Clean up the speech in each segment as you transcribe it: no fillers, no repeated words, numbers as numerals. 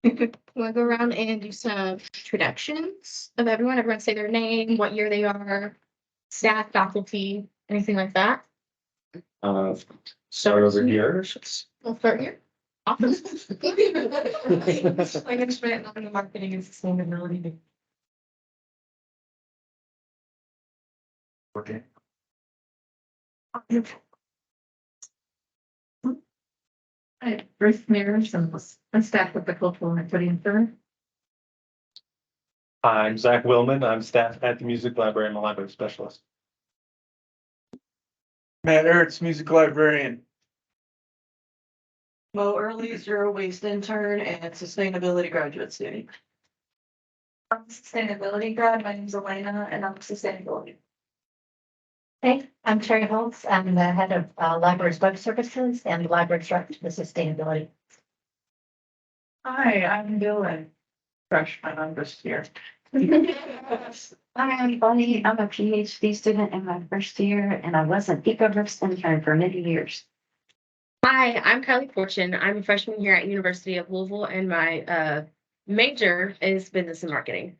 We'll go around and do some introductions of everyone. Everyone say their name, what year they are, staff, faculty, anything like that. Start over here. We'll start here. Awesome. Management on the marketing and sustainability. Okay. Bruce Mears and staff with the cultural and equity center. I'm Zach Willman. I'm staff at the music library. I'm a library specialist. Matt Ertz, music librarian. Mo Early, zero waste intern and sustainability graduate student. I'm a sustainability grad. My name's Elena and I'm sustainability. Hey, I'm Terry Holtz. I'm the head of Libraries Web Services and the library director for sustainability. Hi, I'm Dylan. Freshman, I'm just here. Hi, I'm Bonnie. I'm a PhD student in my first year, and I was an EcoReps intern for many years. Hi, I'm Kylie Fortune. I'm a freshman here at University of Louisville, and my major is business and marketing.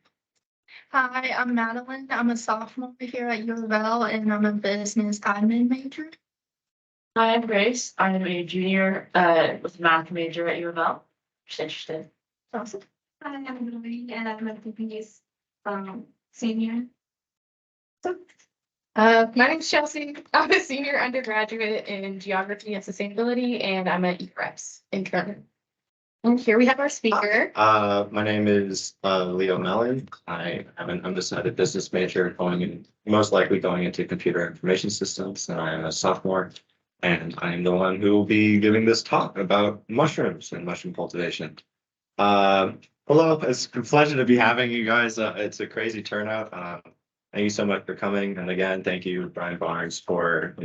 Hi, I'm Madeline. I'm a sophomore here at UofL and I'm a business admin major. Hi, I'm Grace. I'm a junior with a math major at UofL. Just interested. Awesome. Hi, I'm Lily and I'm a PP's senior. My name's Chelsea. I'm a senior undergraduate in geography and sustainability, and I'm an EcoReps intern. And here we have our speaker. My name is Leo Mellen. I am an undecided business major most likely going into computer information systems, and I am a sophomore. And I'm the one who will be giving this talk about mushrooms and mushroom cultivation. Hello, it's a pleasure to be having you guys. It's a crazy turnout. Thank you so much for coming. And again, thank you, Brian Barnes, for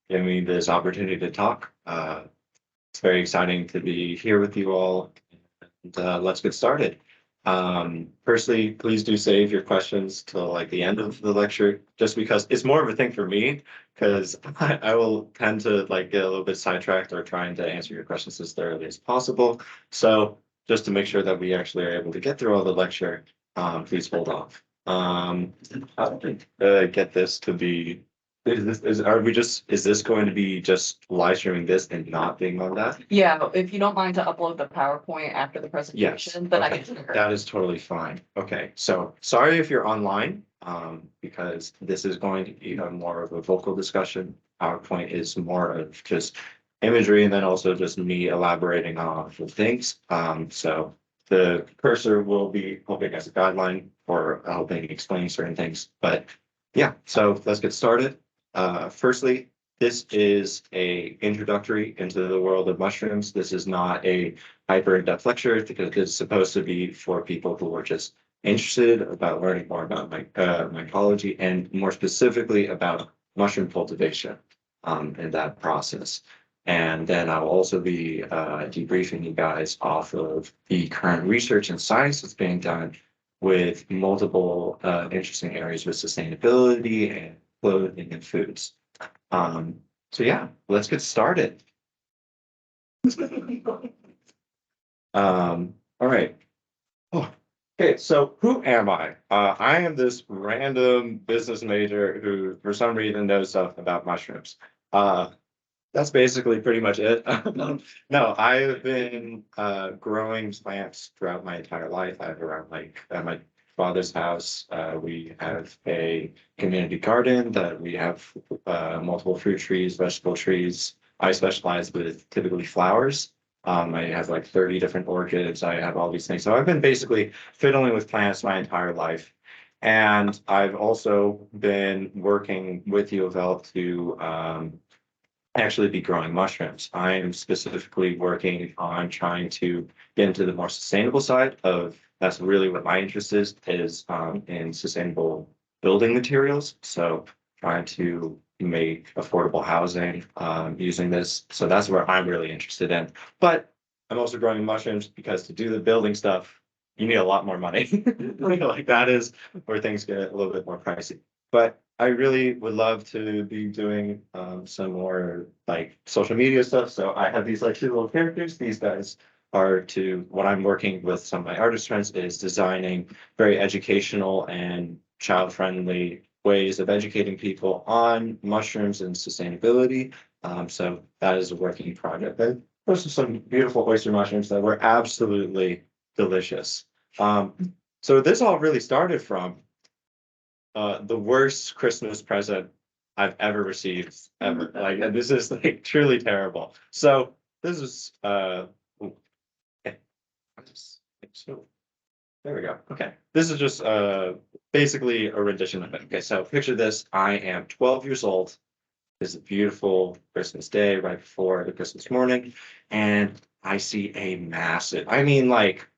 giving me this opportunity to talk. It's very exciting to be here with you all. And let's get started. Firstly, please do save your questions till like the end of the lecture, just because it's more of a thing for me, because I will tend to like get a little bit sidetracked or trying to answer your questions as thoroughly as possible. So just to make sure that we actually are able to get through all the lecture, please hold off. How do I get this to be? Is this going to be just live streaming this and not being on that? Yeah, if you don't mind to upload the PowerPoint after the presentation, then okay. I can. That is totally fine. Okay, so sorry if you're online, because this is going to be more of a vocal discussion. PowerPoint is more of just imagery and then also just me elaborating on the things. So the cursor will be helping as a guideline for helping explain certain things. But yeah, so let's get started. Firstly, this is a introductory into the world of mushrooms. This is not a hyper in-depth lecture because it's supposed to be for people who are just interested about learning more about mycology and more specifically about mushroom cultivation in that process. And then I'll also be debriefing you guys off of the current research and science that's being done with multiple interesting areas with sustainability and clothing and foods. So yeah, let's get started. All right. Oh, okay, so who am I? I am this random business major who for some reason knows stuff about mushrooms. That's basically pretty much it. No, I've been growing plants throughout my entire life. I have around like at my father's house, we have a community garden that we have multiple fruit trees, vegetable trees. I specialize with typically flowers. I have like 30 different orchids. I have all these things. So I've been basically fiddling with plants my entire life. And I've also been working with UofL to actually be growing mushrooms. I am specifically working on trying to get into the more sustainable side of, that's really what my interest is in sustainable building materials. So trying to make affordable housing using this. So that's where I'm really interested in. But I'm also growing mushrooms because to do the building stuff, you need a lot more money. Like that is where things get a little bit more pricey. But I really would love to be doing some more like social media stuff. So I have these like two little characters. These guys part to what I'm working with some of my artist friends is designing very educational and child-friendly ways of educating people on mushrooms and sustainability. So that is a working project. Those are some beautiful oyster mushrooms that were absolutely delicious. So this all really started from the worst Christmas present I've ever received ever. Like, and this is like truly terrible. So this is so there we go. Okay. This is just basically a rendition of it. Okay, so picture this. I am 12 years old. It's a beautiful Christmas day right before the Christmas morning, and I see a massive, I mean, like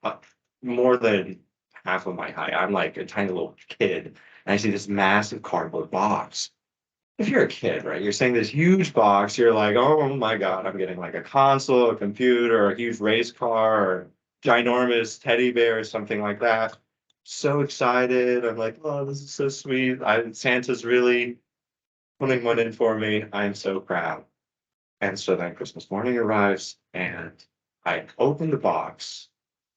more than half of my height. I'm like a tiny little kid, and I see this massive cardboard box. If you're a kid, right, you're saying this huge box, you're like, oh my God, I'm getting like a console, a computer, a huge race car, or ginormous teddy bear, or something like that. So excited. I'm like, oh, this is so sweet. Santa's really putting one in for me. I'm so proud. And so then Christmas morning arrives, and I open the box,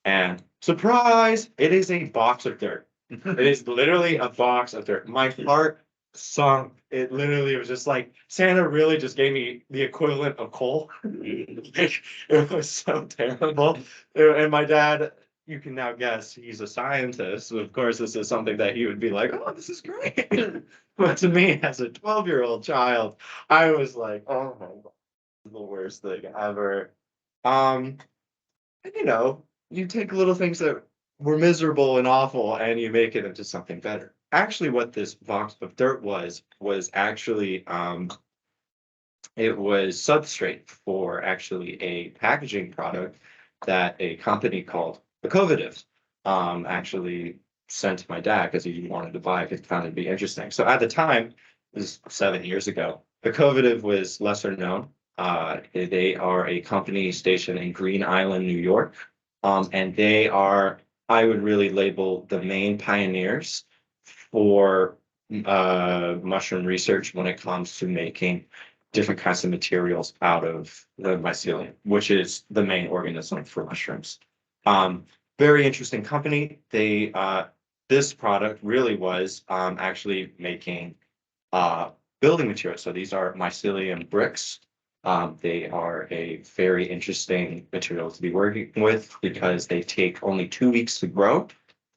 and surprise, it is a box of dirt. It is literally a box of dirt. My heart sunk. It literally was just like Santa really just gave me the equivalent of coal. It was so terrible. And my dad, you can now guess, he's a scientist. So of course, this is something that he would be like, oh, this is great. But to me, as a 12-year-old child, I was like, oh my God, this is the worst thing ever. And you take little things that were miserable and awful and you make it into something better. Actually, what this box of dirt was actually it was substrate for actually a packaging product that a company called ecology actually sent to my dad because he wanted to buy it because he found it to be interesting. So at the time, this was 7 years ago, ecology was lesser known. They are a company stationed in Green Island, New York. And they are, I would really label the main pioneers for mushroom research when it comes to making different kinds of materials out of the mycelium, which is the main organism for mushrooms. Very interesting company. They this product really was actually making building materials. So these are mycelium bricks. They are a very interesting material to be working with because they take only 2 weeks to grow.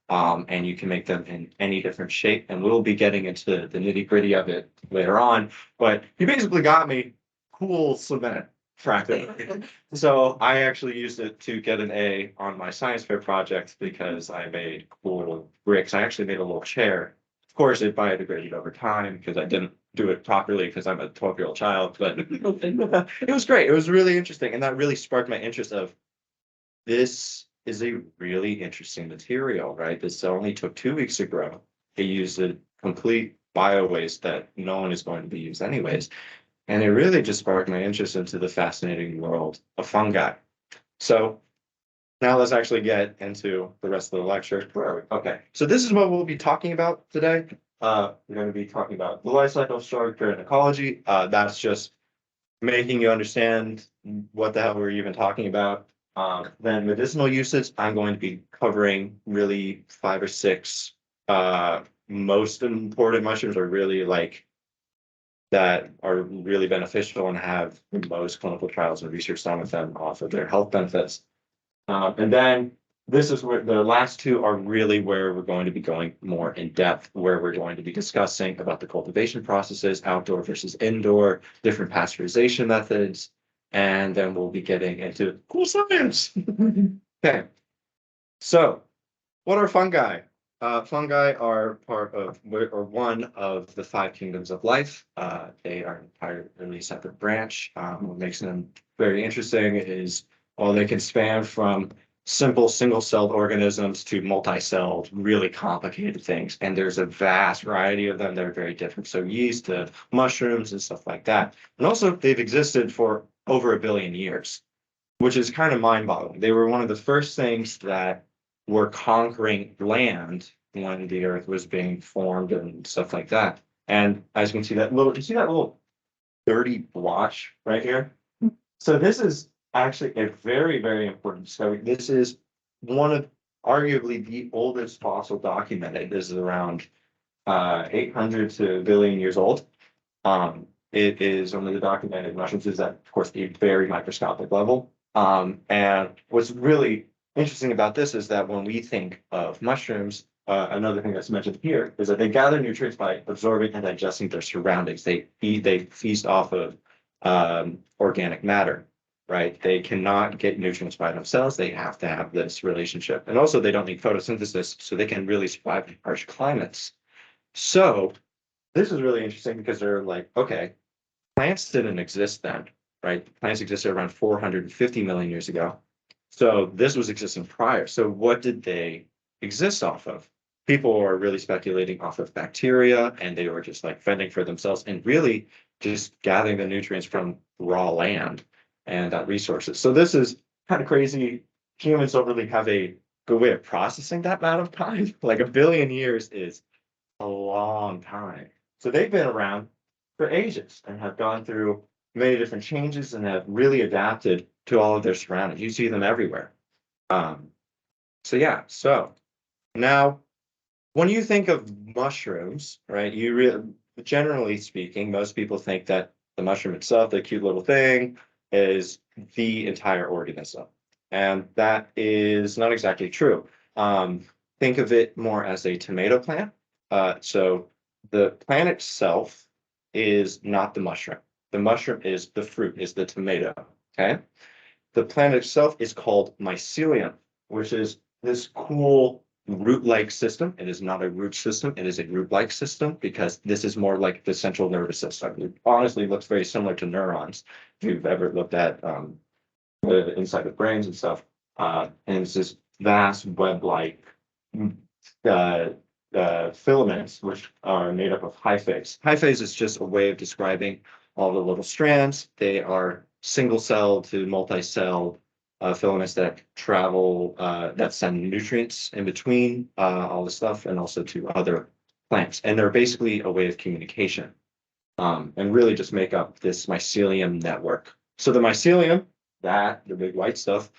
And you can make them in any different shape. And we'll be getting into the nitty-gritty of it later on. But you basically got me cool cement fractal. So I actually used it to get an A on my science fair project because I made cool bricks. I actually made a little chair. Of course, it biodegraded over time because I didn't do it properly because I'm a 12-year-old child, but it was great. It was really interesting. And that really sparked my interest of this is a really interesting material, right? This only took 2 weeks to grow. They used a complete bio waste that no one is going to be used anyways. And it really just sparked my interest into the fascinating world of fungi. So now let's actually get into the rest of the lecture. Where are we? Okay, so this is what we'll be talking about today. We're going to be talking about the life cycle structure and ecology. That's just making you understand what the hell we're even talking about. Then medicinal usage, I'm going to be covering really 5 or 6 most important mushrooms are really like that are really beneficial and have the most clinical trials and research done with them off of their health benefits. And then this is where the last 2 are really where we're going to be going more in depth, where we're going to be discussing about the cultivation processes, outdoor versus indoor, different pasteurization methods, and then we'll be getting into cool science. Okay, so what are fungi? Fungi are part of, or one of the 5 kingdoms of life. They are an entirely separate branch. What makes them very interesting is, well, they can span from simple single-celled organisms to multi-celled, really complicated things. And there's a vast variety of them that are very different. So yeast to mushrooms and stuff like that. And also they've existed for over 1 billion years, which is kind of mind-boggling. They were one of the first things that were conquering land when the earth was being formed and stuff like that. And as you can see that little, you see that little dirty blotch right here? So this is actually a very, very important discovery. This is one of arguably the oldest fossil documented. This is around 800 to a billion years old. It is one of the documented mushrooms is at, of course, a very microscopic level. And what's really interesting about this is that when we think of mushrooms, another thing that's mentioned here is that they gather nutrients by absorbing and digesting their surroundings. They feast off of organic matter, right? They cannot get nutrients by themselves. They have to have this relationship. And also they don't need photosynthesis, so they can really survive in harsh climates. So this is really interesting because they're like, okay, plants didn't exist then, right? Plants existed around 450 million years ago. So this was existing prior. So what did they exist off of? People are really speculating off of bacteria, and they were just like fending for themselves and really just gathering the nutrients from raw land and resources. So this is kind of crazy. Humans don't really have a good way of processing that amount of time. Like a billion years is a long time. So they've been around for ages and have gone through many different changes and have really adapted to all of their surroundings. You see them everywhere. So yeah, so now when you think of mushrooms, right, generally speaking, most people think that the mushroom itself, the cute little thing, is the entire organism. And that is not exactly true. Think of it more as a tomato plant. So the plant itself is not the mushroom. The mushroom is the fruit, is the tomato. Okay. The plant itself is called mycelium, which is this cool root-like system. It is not a root system. It is a root-like system because this is more like the central nervous system. It honestly looks very similar to neurons. If you've ever looked at the inside of brains and stuff, and it's this vast web-like filaments, which are made up of hyphae. Hyphae is just a way of describing all the little strands. They are single-celled to multi-celled filaments that travel, that send nutrients in between all the stuff and also to other plants. And they're basically a way of communication and really just make up this mycelium network. So the mycelium, the big white stuff,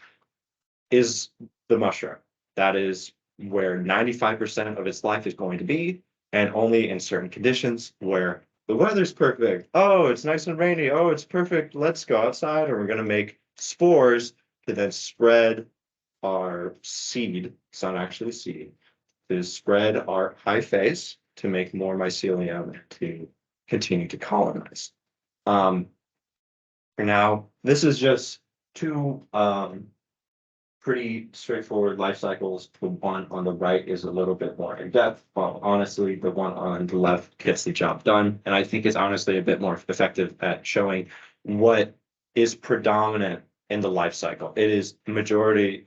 is the mushroom. That is where 95% of its life is going to be, and only in certain conditions where the weather's perfect. Oh, it's nice and rainy. Oh, it's perfect. Let's go outside, or we're going to make spores to then spread our seed. It's not actually seed. To spread our hyphae to make more mycelium to continue to colonize. For now, this is just two pretty straightforward life cycles. The one on the right is a little bit more in depth, but honestly, the one on the left gets the job done. And I think it's honestly a bit more effective at showing what is predominant in the life cycle. It is majority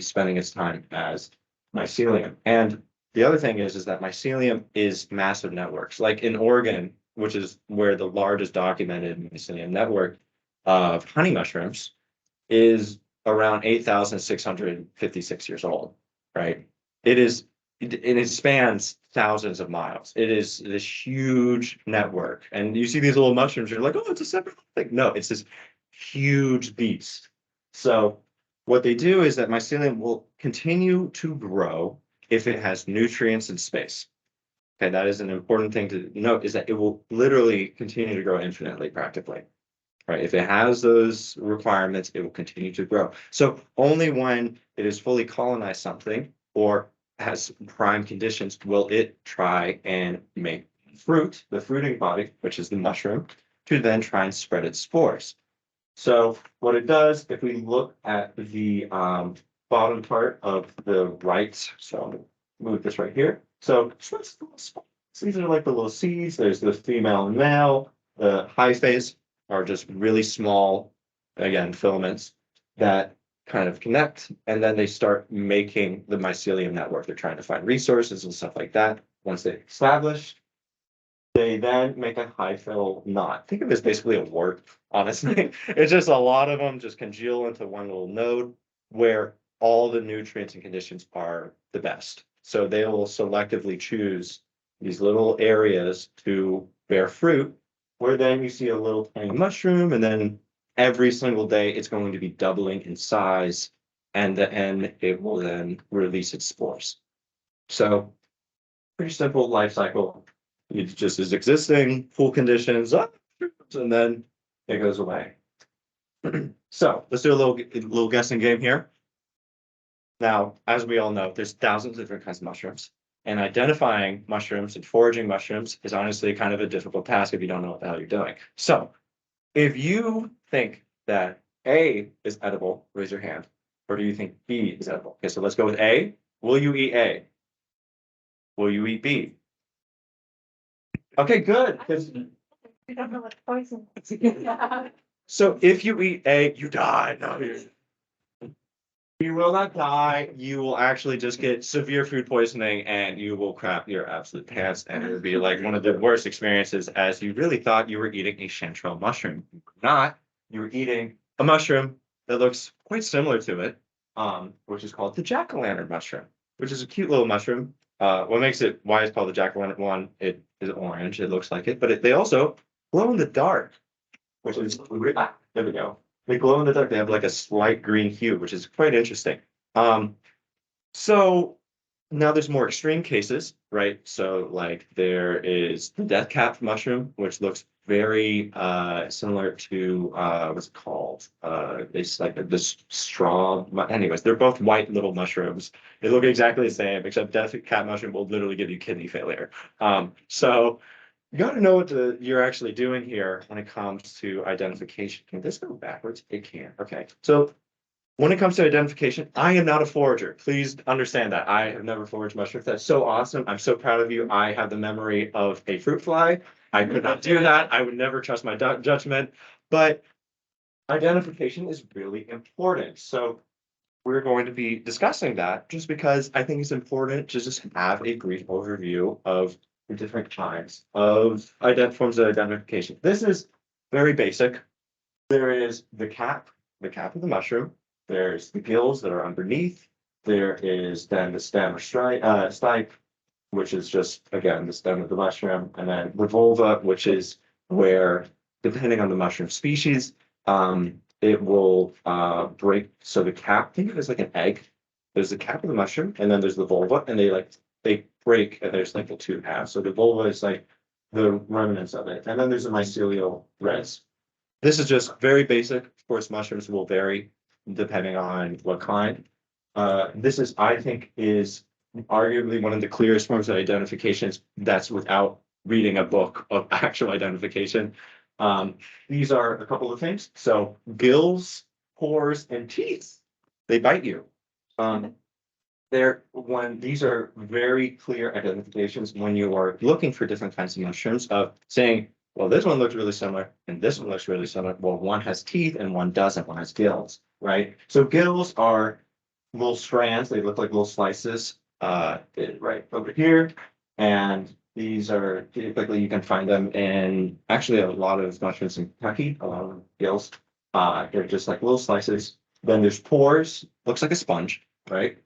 spending its time as mycelium. And the other thing is that mycelium is massive networks. Like in Oregon, which is where the largest documented mycelium network of honey mushrooms is around 8,656 years old, right? It spans thousands of miles. It is this huge network. And you see these little mushrooms, you're like, oh, it's a separate thing. No, it's this huge beast. So what they do is that mycelium will continue to grow if it has nutrients and space. Okay, that is an important thing to note, is that it will literally continue to grow infinitely, practically. Right, if it has those requirements, it will continue to grow. So only when it is fully colonized something or has prime conditions will it try and make fruit, the fruiting body, which is the mushroom, to then try and spread its spores. So what it does, if we look at the bottom part of the right, so I'll move this right here. So these are like the little seeds. There's the female and male, the hyphae are just really small, again, filaments that kind of connect, and then they start making the mycelium network. They're trying to find resources and stuff like that. Once they establish, they then make a hyphal knot. Think of it as basically a wart, honestly. It's just a lot of them just congeal into one little node where all the nutrients and conditions are the best. So they will selectively choose these little areas to bear fruit, where then you see a little tiny mushroom, and then every single day, it's going to be doubling in size, and then it will then release its spores. So pretty simple life cycle. It just is existing, full conditions, and then it goes away. So let's do a little guessing game here. Now, as we all know, there's thousands of different kinds of mushrooms, and identifying mushrooms and foraging mushrooms is honestly kind of a difficult task if you don't know what the hell you're doing. So if you think that A is edible, raise your hand. Or do you think B is edible? Okay, so let's go with A. Will you eat A? Will you eat B? Okay, good. 'Cause- We don't know what poison. So if you eat A, you die. No, you will not die. You will actually just get severe food poisoning and you will crap your absolute pants. And it would be like one of the worst experiences, as you really thought you were eating a chanterelle mushroom. You were not. You were eating a mushroom that looks quite similar to it, which is called the jack-o'-lantern mushroom, which is a cute little mushroom. What makes it, why it's called the jack-o'-lantern one, it is orange, it looks like it, but they also glow in the dark, which is, there we go. They glow in the dark, they have like a slight green hue, which is quite interesting. So now there's more extreme cases, right? So like there is the death cap mushroom, which looks very similar to what's it called? It's like this straw. Anyways, they're both white little mushrooms. They look exactly the same, except death cap mushroom will literally give you kidney failure. So you got to know what you're actually doing here when it comes to identification. Can this go backwards? It can. Okay. So when it comes to identification, I am not a forager. Please understand that. I have never foraged mushrooms. That's so awesome. I'm so proud of you. I have the memory of a fruit fly. I could not do that. I would never trust my judgment. But identification is really important. So we're going to be discussing that just because I think it's important to just have a brief overview of the different kinds of forms of identification. This is very basic. There is the cap of the mushroom. There's the gills that are underneath. There is then the stem or stipe, which is just, again, the stem of the mushroom. And then the vulva, which is where, depending on the mushroom species, it will break. So the cap, think of it as like an egg. There's the cap of the mushroom, and then there's the vulva, and they break, and there's like the two halves. So the vulva is like the remnants of it. And then there's the mycelial res. This is just very basic. Of course, mushrooms will vary depending on what kind. This is, I think, is arguably one of the clearest forms of identifications that's without reading a book of actual identification. These are a couple of things. So gills, pores, and teeth, they bite you. These are very clear identifications when you are looking for different kinds of mushrooms of saying, well, this one looks really similar and this one looks really similar. Well, one has teeth and one doesn't, one has gills, right? So gills are little strands, they look like little slices right over here. And these are typically, you can find them in actually a lot of mushrooms in Kentucky, a lot of gills. They're just like little slices. Then there's pores, looks like a sponge, right?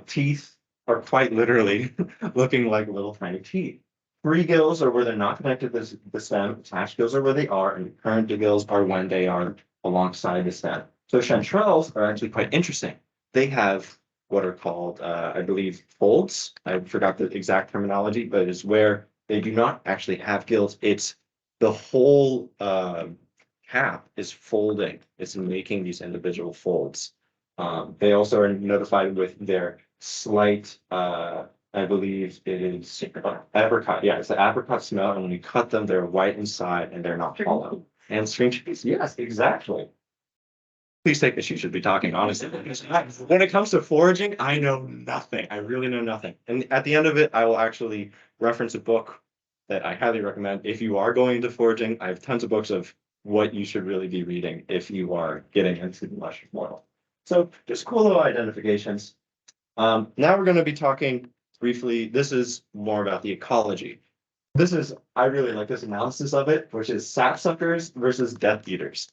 Teeth are quite literally looking like little tiny teeth. Free gills are where they're not connected to the stem. Attached gills are where they are, and current gills are when they are alongside the stem. So chanterelles are actually quite interesting. They have what are called, I believe, folds. I forgot the exact terminology, but it's where they do not actually have gills. It's the whole cap is folding. It's making these individual folds. They also are notified with their slight, I believe it is apricot. Yeah, it's the apricot smell. And when you cut them, they're white inside and they're not hollow. And string cheese. Yes, exactly. Please take this. You should be talking honestly. When it comes to foraging, I know nothing. I really know nothing. And at the end of it, I will actually reference a book that I highly recommend. If you are going into foraging, I have tons of books of what you should really be reading if you are getting into the mushroom world. So just cool little identifications. Now we're going to be talking briefly. This is more about the ecology. I really like this analysis of it, which is sapsuckers versus death eaters.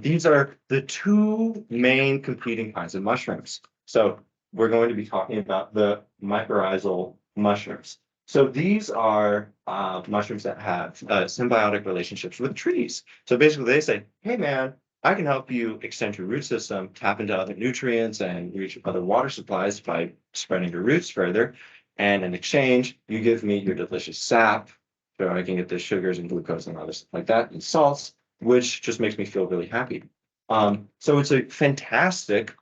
These are the two main competing kinds of mushrooms. So we're going to be talking about the mycorrhizal mushrooms. So these are mushrooms that have symbiotic relationships with trees. So basically they say, hey man, I can help you extend your root system, tap into other nutrients and reach other water supplies by spreading your roots further. And in exchange, you give me your delicious sap, so I can get the sugars and glucose and other stuff like that, and salts, which just makes me feel really happy. So it's a fantastic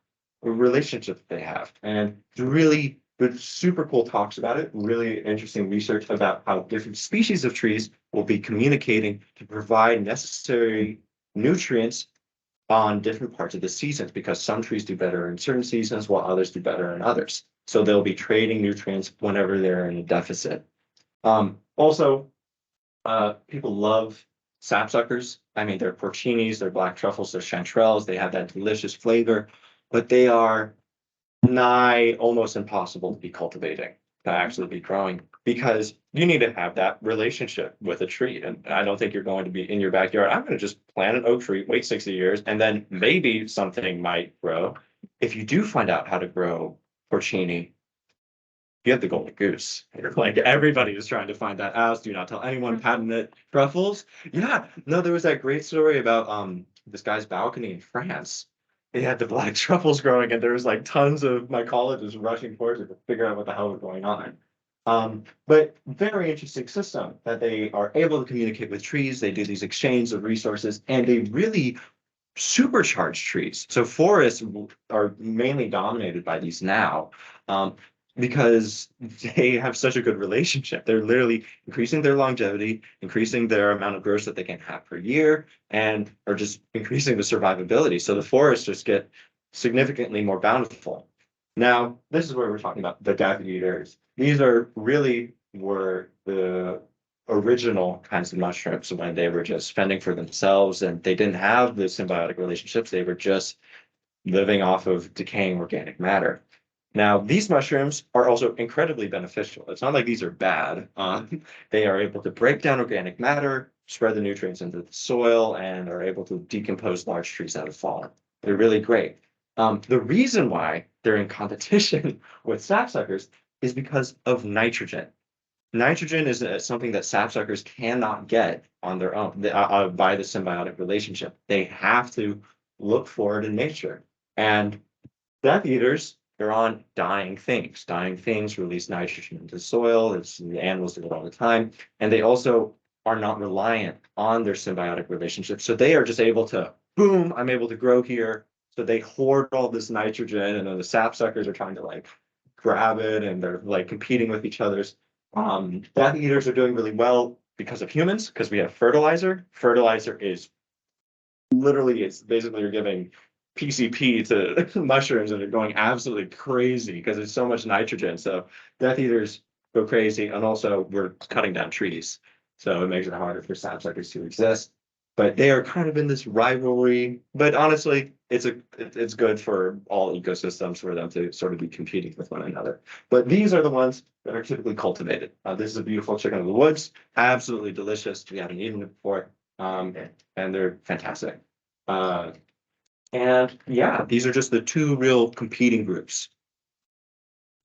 relationship that they have, and really good, super cool talks about it. Really interesting research about how different species of trees will be communicating to provide necessary nutrients on different parts of the seasons, because some trees do better in certain seasons while others do better in others. So they'll be trading nutrients whenever they're in a deficit. Also, people love sapsuckers. I mean, they're porcinis, they're black truffles, they're chanterelles. They have that delicious flavor, but they are nigh almost impossible to be cultivating, to actually be growing, because you need to have that relationship with a tree. And I don't think you're going to be in your backyard. I'm going to just plant an oak tree, wait 60 years, and then maybe something might grow. If you do find out how to grow porcini, you have the golden goose. Like everybody is trying to find that out. Do not tell anyone, patented truffles. Yeah, no, there was that great story about this guy's balcony in France. They had the black truffles growing, and there was like tons of mycologists rushing towards it to figure out what the hell was going on. But very interesting system that they are able to communicate with trees. They do these exchanges of resources, and they really supercharge trees. So forests are mainly dominated by these now. Because they have such a good relationship. They're literally increasing their longevity, increasing their amount of growth that they can have per year, and are just increasing the survivability. So the forests just get significantly more bountiful. Now, this is where we're talking about the Death Eaters. These are really were the original kinds of mushrooms when they were just fending for themselves and they didn't have the symbiotic relationships. They were just living off of decaying organic matter. Now, these mushrooms are also incredibly beneficial. It's not like these are bad. They are able to break down organic matter, spread the nutrients into the soil, and are able to decompose large trees that have fallen. They're really great. The reason why they're in competition with sapsuckers is because of nitrogen. Nitrogen is something that sapsuckers cannot get on their own by the symbiotic relationship. They have to look for it in nature. And Death Eaters, they're on dying things. Dying things release nitrogen into the soil. The animals do it all the time. And they also are not reliant on their symbiotic relationship. So they are just able to, boom, I'm able to grow here. So they hoard all this nitrogen, and then the sapsuckers are trying to like grab it, and they're like competing with each other's. Death Eaters are doing really well because of humans, because we have fertilizer. Fertilizer is literally, it's basically you're giving PCP to mushrooms and they're going absolutely crazy because there's so much nitrogen. So Death Eaters go crazy, and also we're cutting down trees. So it makes it harder for sapsuckers to exist. But they are kind of in this rivalry. But honestly, it's good for all ecosystems for them to sort of be competing with one another. But these are the ones that are typically cultivated. This is a beautiful chicken of the woods, absolutely delicious. We haven't eaten it before, and they're fantastic. And yeah, these are just the two real competing groups.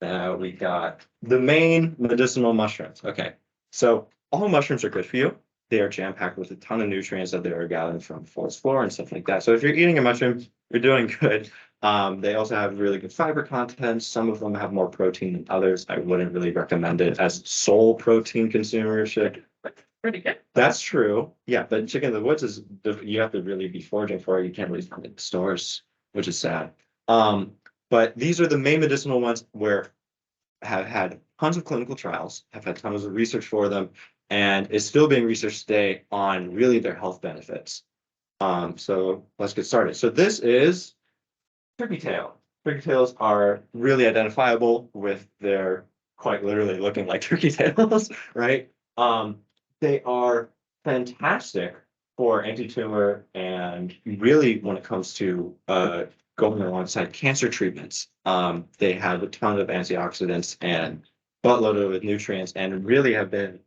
We got the main medicinal mushrooms. Okay, so all mushrooms are good for you. They are jam-packed with a ton of nutrients that they are gathered from forest floor and stuff like that. So if you're eating a mushroom, you're doing good. They also have really good fiber content. Some of them have more protein than others. I wouldn't really recommend it as sole protein consumership. Pretty good. That's true. Yeah, but chicken in the woods is you have to really be foraging for it. You can't really find it in stores, which is sad. But these are the main medicinal ones where have had tons of clinical trials, have had tons of research for them, and is still being researched today on really their health benefits. So let's get started. So this is turkey tail. Turkey tails are really identifiable with their quite literally looking like turkey tails, right? They are fantastic for anti-tumor and really when it comes to going alongside cancer treatments. They have a ton of antioxidants and buttload of nutrients, and really have been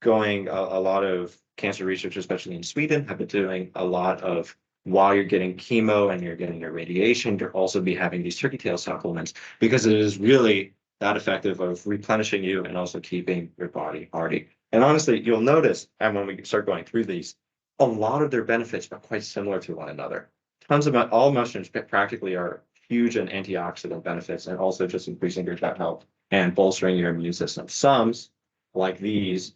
going a lot of cancer research, especially in Sweden, have been doing a lot of while you're getting chemo and you're getting your radiation, you'll also be having these turkey tail supplements because it is really that effective of replenishing you and also keeping your body hearty. And honestly, you'll notice, and when we start going through these, a lot of their benefits are quite similar to one another. Tons of all mushrooms practically are huge in antioxidant benefits and also just increasing your gut health and bolstering your immune system. Some, like these,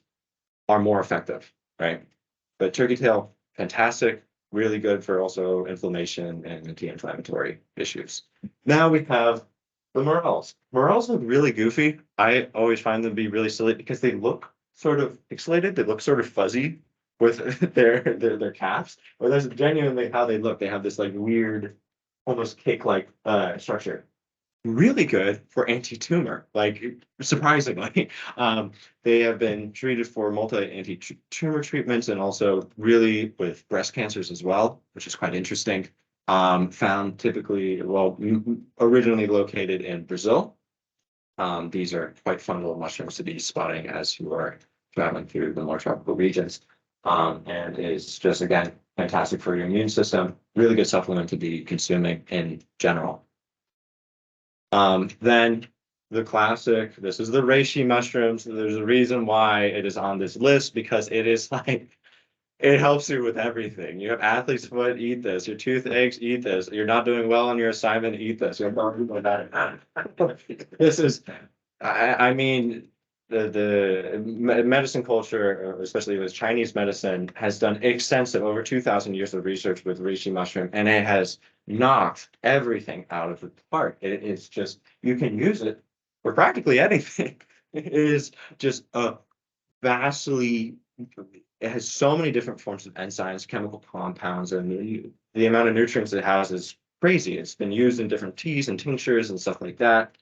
are more effective, right? But turkey tail, fantastic, really good for also inflammation and anti-inflammatory issues. Now we have the morels. Morels look really goofy. I always find them to be really silly because they look sort of pixelated. They look sort of fuzzy with their caps. Or that's genuinely how they look. They have this like weird, almost cake-like structure. Really good for anti-tumor, like surprisingly. They have been treated for multi-anti-tumor treatments and also really with breast cancers as well, which is quite interesting. Found typically, well, originally located in Brazil. These are quite fun little mushrooms to be spotting as you are traveling through the more tropical regions. And is just, again, fantastic for your immune system, really good supplement to be consuming in general. Then the classic, this is the reishi mushrooms. There's a reason why it is on this list because it is like, it helps you with everything. You have athlete's foot, eat this. Your toothaches, eat this. You're not doing well on your assignment, eat this. You're not doing that. This is, I mean, the medicine culture, especially with Chinese medicine, has done extensive, over 2,000 years of research with reishi mushroom, and it has knocked everything out of the park. It is just, you can use it for practically anything. It is just a vastly, it has so many different forms of enzymes, chemical compounds, and the amount of nutrients it has is crazy. It's been used in different teas and tinctures and stuff like that.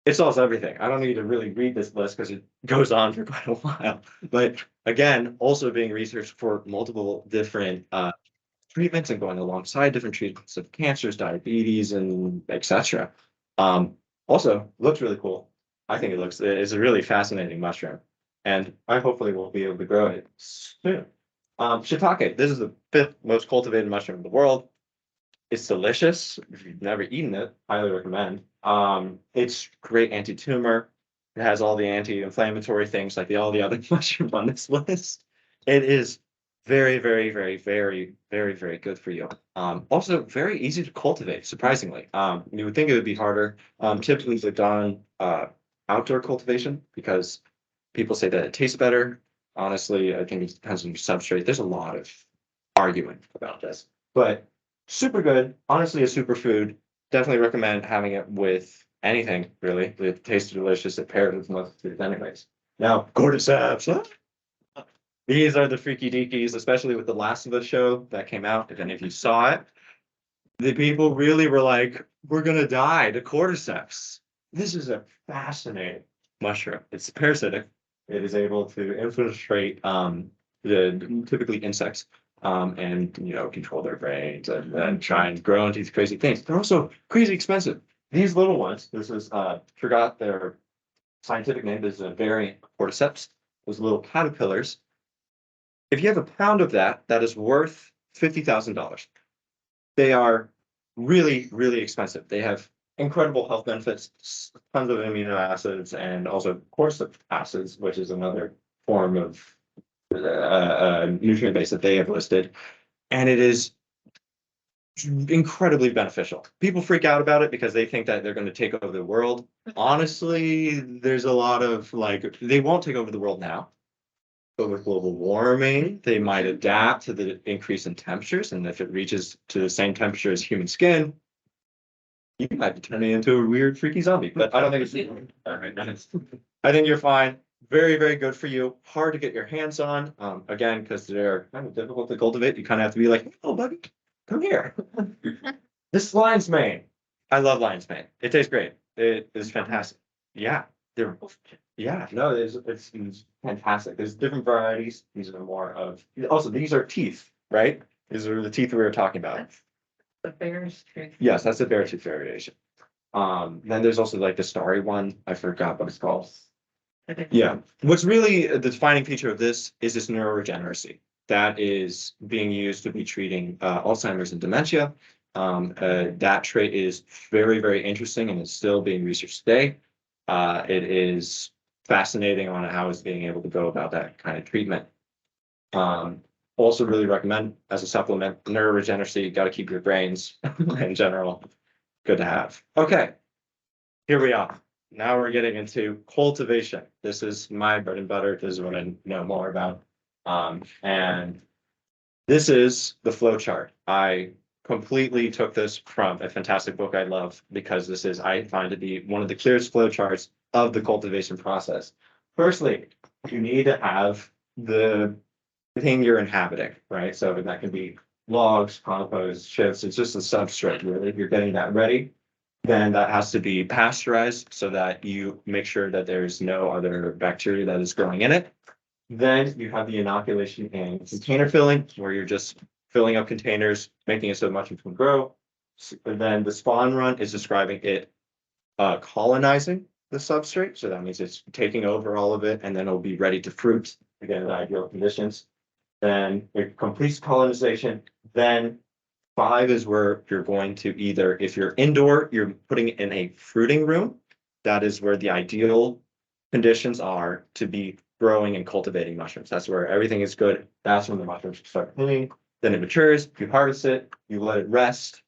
It solves everything. I don't need to really read this list because it goes on for quite a while. But again, also being researched for multiple different treatments and going alongside different treatments of cancers, diabetes, and etc. Also looks really cool. I think it's a really fascinating mushroom, and I hopefully will be able to grow it soon. Shiitake, this is the 5th most cultivated mushroom in the world. It's delicious. If you've never eaten it, highly recommend. It's great anti-tumor. It has all the anti-inflammatory things like all the other mushrooms on this list. It is very, very, very, very, very, very good for you. Also very easy to cultivate, surprisingly. You would think it would be harder. Typically they're done outdoor cultivation because people say that it tastes better. Honestly, I think it depends on your substrate. There's a lot of arguing about this, but super good. Honestly, a superfood. Definitely recommend having it with anything, really. It tastes delicious. It pairs with most foods anyways. Now, cordyceps. These are the freaky deakies, especially with the Last of Us show that came out. If any of you saw it, the people really were like, we're gonna die to cordyceps. This is a fascinating mushroom. It's parasitic. It is able to infiltrate the typically insects and control their brains and try and grow into these crazy things. They're also crazy expensive. These little ones, this is forgot their scientific name, this is a variant of cordyceps. Those little caterpillars. If you have a pound of that, that is worth $50,000. They are really, really expensive. They have incredible health benefits, tons of amino acids, and also cordyceps acids, which is another form of nutrient base that they have listed. And it is incredibly beneficial. People freak out about it because they think that they're going to take over the world. Honestly, there's a lot of they won't take over the world now. But with global warming, they might adapt to the increase in temperatures. And if it reaches to the same temperature as human skin, you might be turning into a weird, freaky zombie. But I don't think it's I think you're fine. Very, very good for you. Hard to get your hands on. Again, because they're kind of difficult to cultivate. You kind of have to be like, oh, buddy, come here. This lion's mane. I love lion's mane. It tastes great. It is fantastic. Yeah. No, it's fantastic. There's different varieties. These are more of, also, these are teeth, right? These are the teeth we were talking about. The bear's tooth. Yes, that's a bear tooth variation. Then there's also the starry one. I forgot what it's called. Yeah. What's really the defining feature of this is this neuroregeneracy that is being used to be treating Alzheimer's and dementia. That trait is very, very interesting and is still being researched today. It is fascinating on how it's being able to go about that kind of treatment. Also really recommend as a supplement, neuroregeneracy, got to keep your brains in general good to have. Okay, here we are. Now we're getting into cultivation. This is my bread and butter. This is what I know more about. And this is the flow chart. I completely took this from a fantastic book I love because this is, I find to be one of the clearest flow charts of the cultivation process. Firstly, you need to have the thing you're inhabiting, right? So that can be logs, compost, chips. It's just a substrate, really. If you're getting that ready, then that has to be pasteurized so that you make sure that there's no other bacteria that is growing in it. Then you have the inoculation and container filling, where you're just filling up containers, making it so much it can grow. And then the spawn run is describing it colonizing the substrate. So that means it's taking over all of it, and then it'll be ready to fruit, again, in ideal conditions. Then it completes colonization. Then 5 is where you're going to either, if you're indoor, you're putting it in a fruiting room. That is where the ideal conditions are to be growing and cultivating mushrooms. That's where everything is good. That's when the mushrooms start blooming. Then it matures, you harvest it, you let it rest.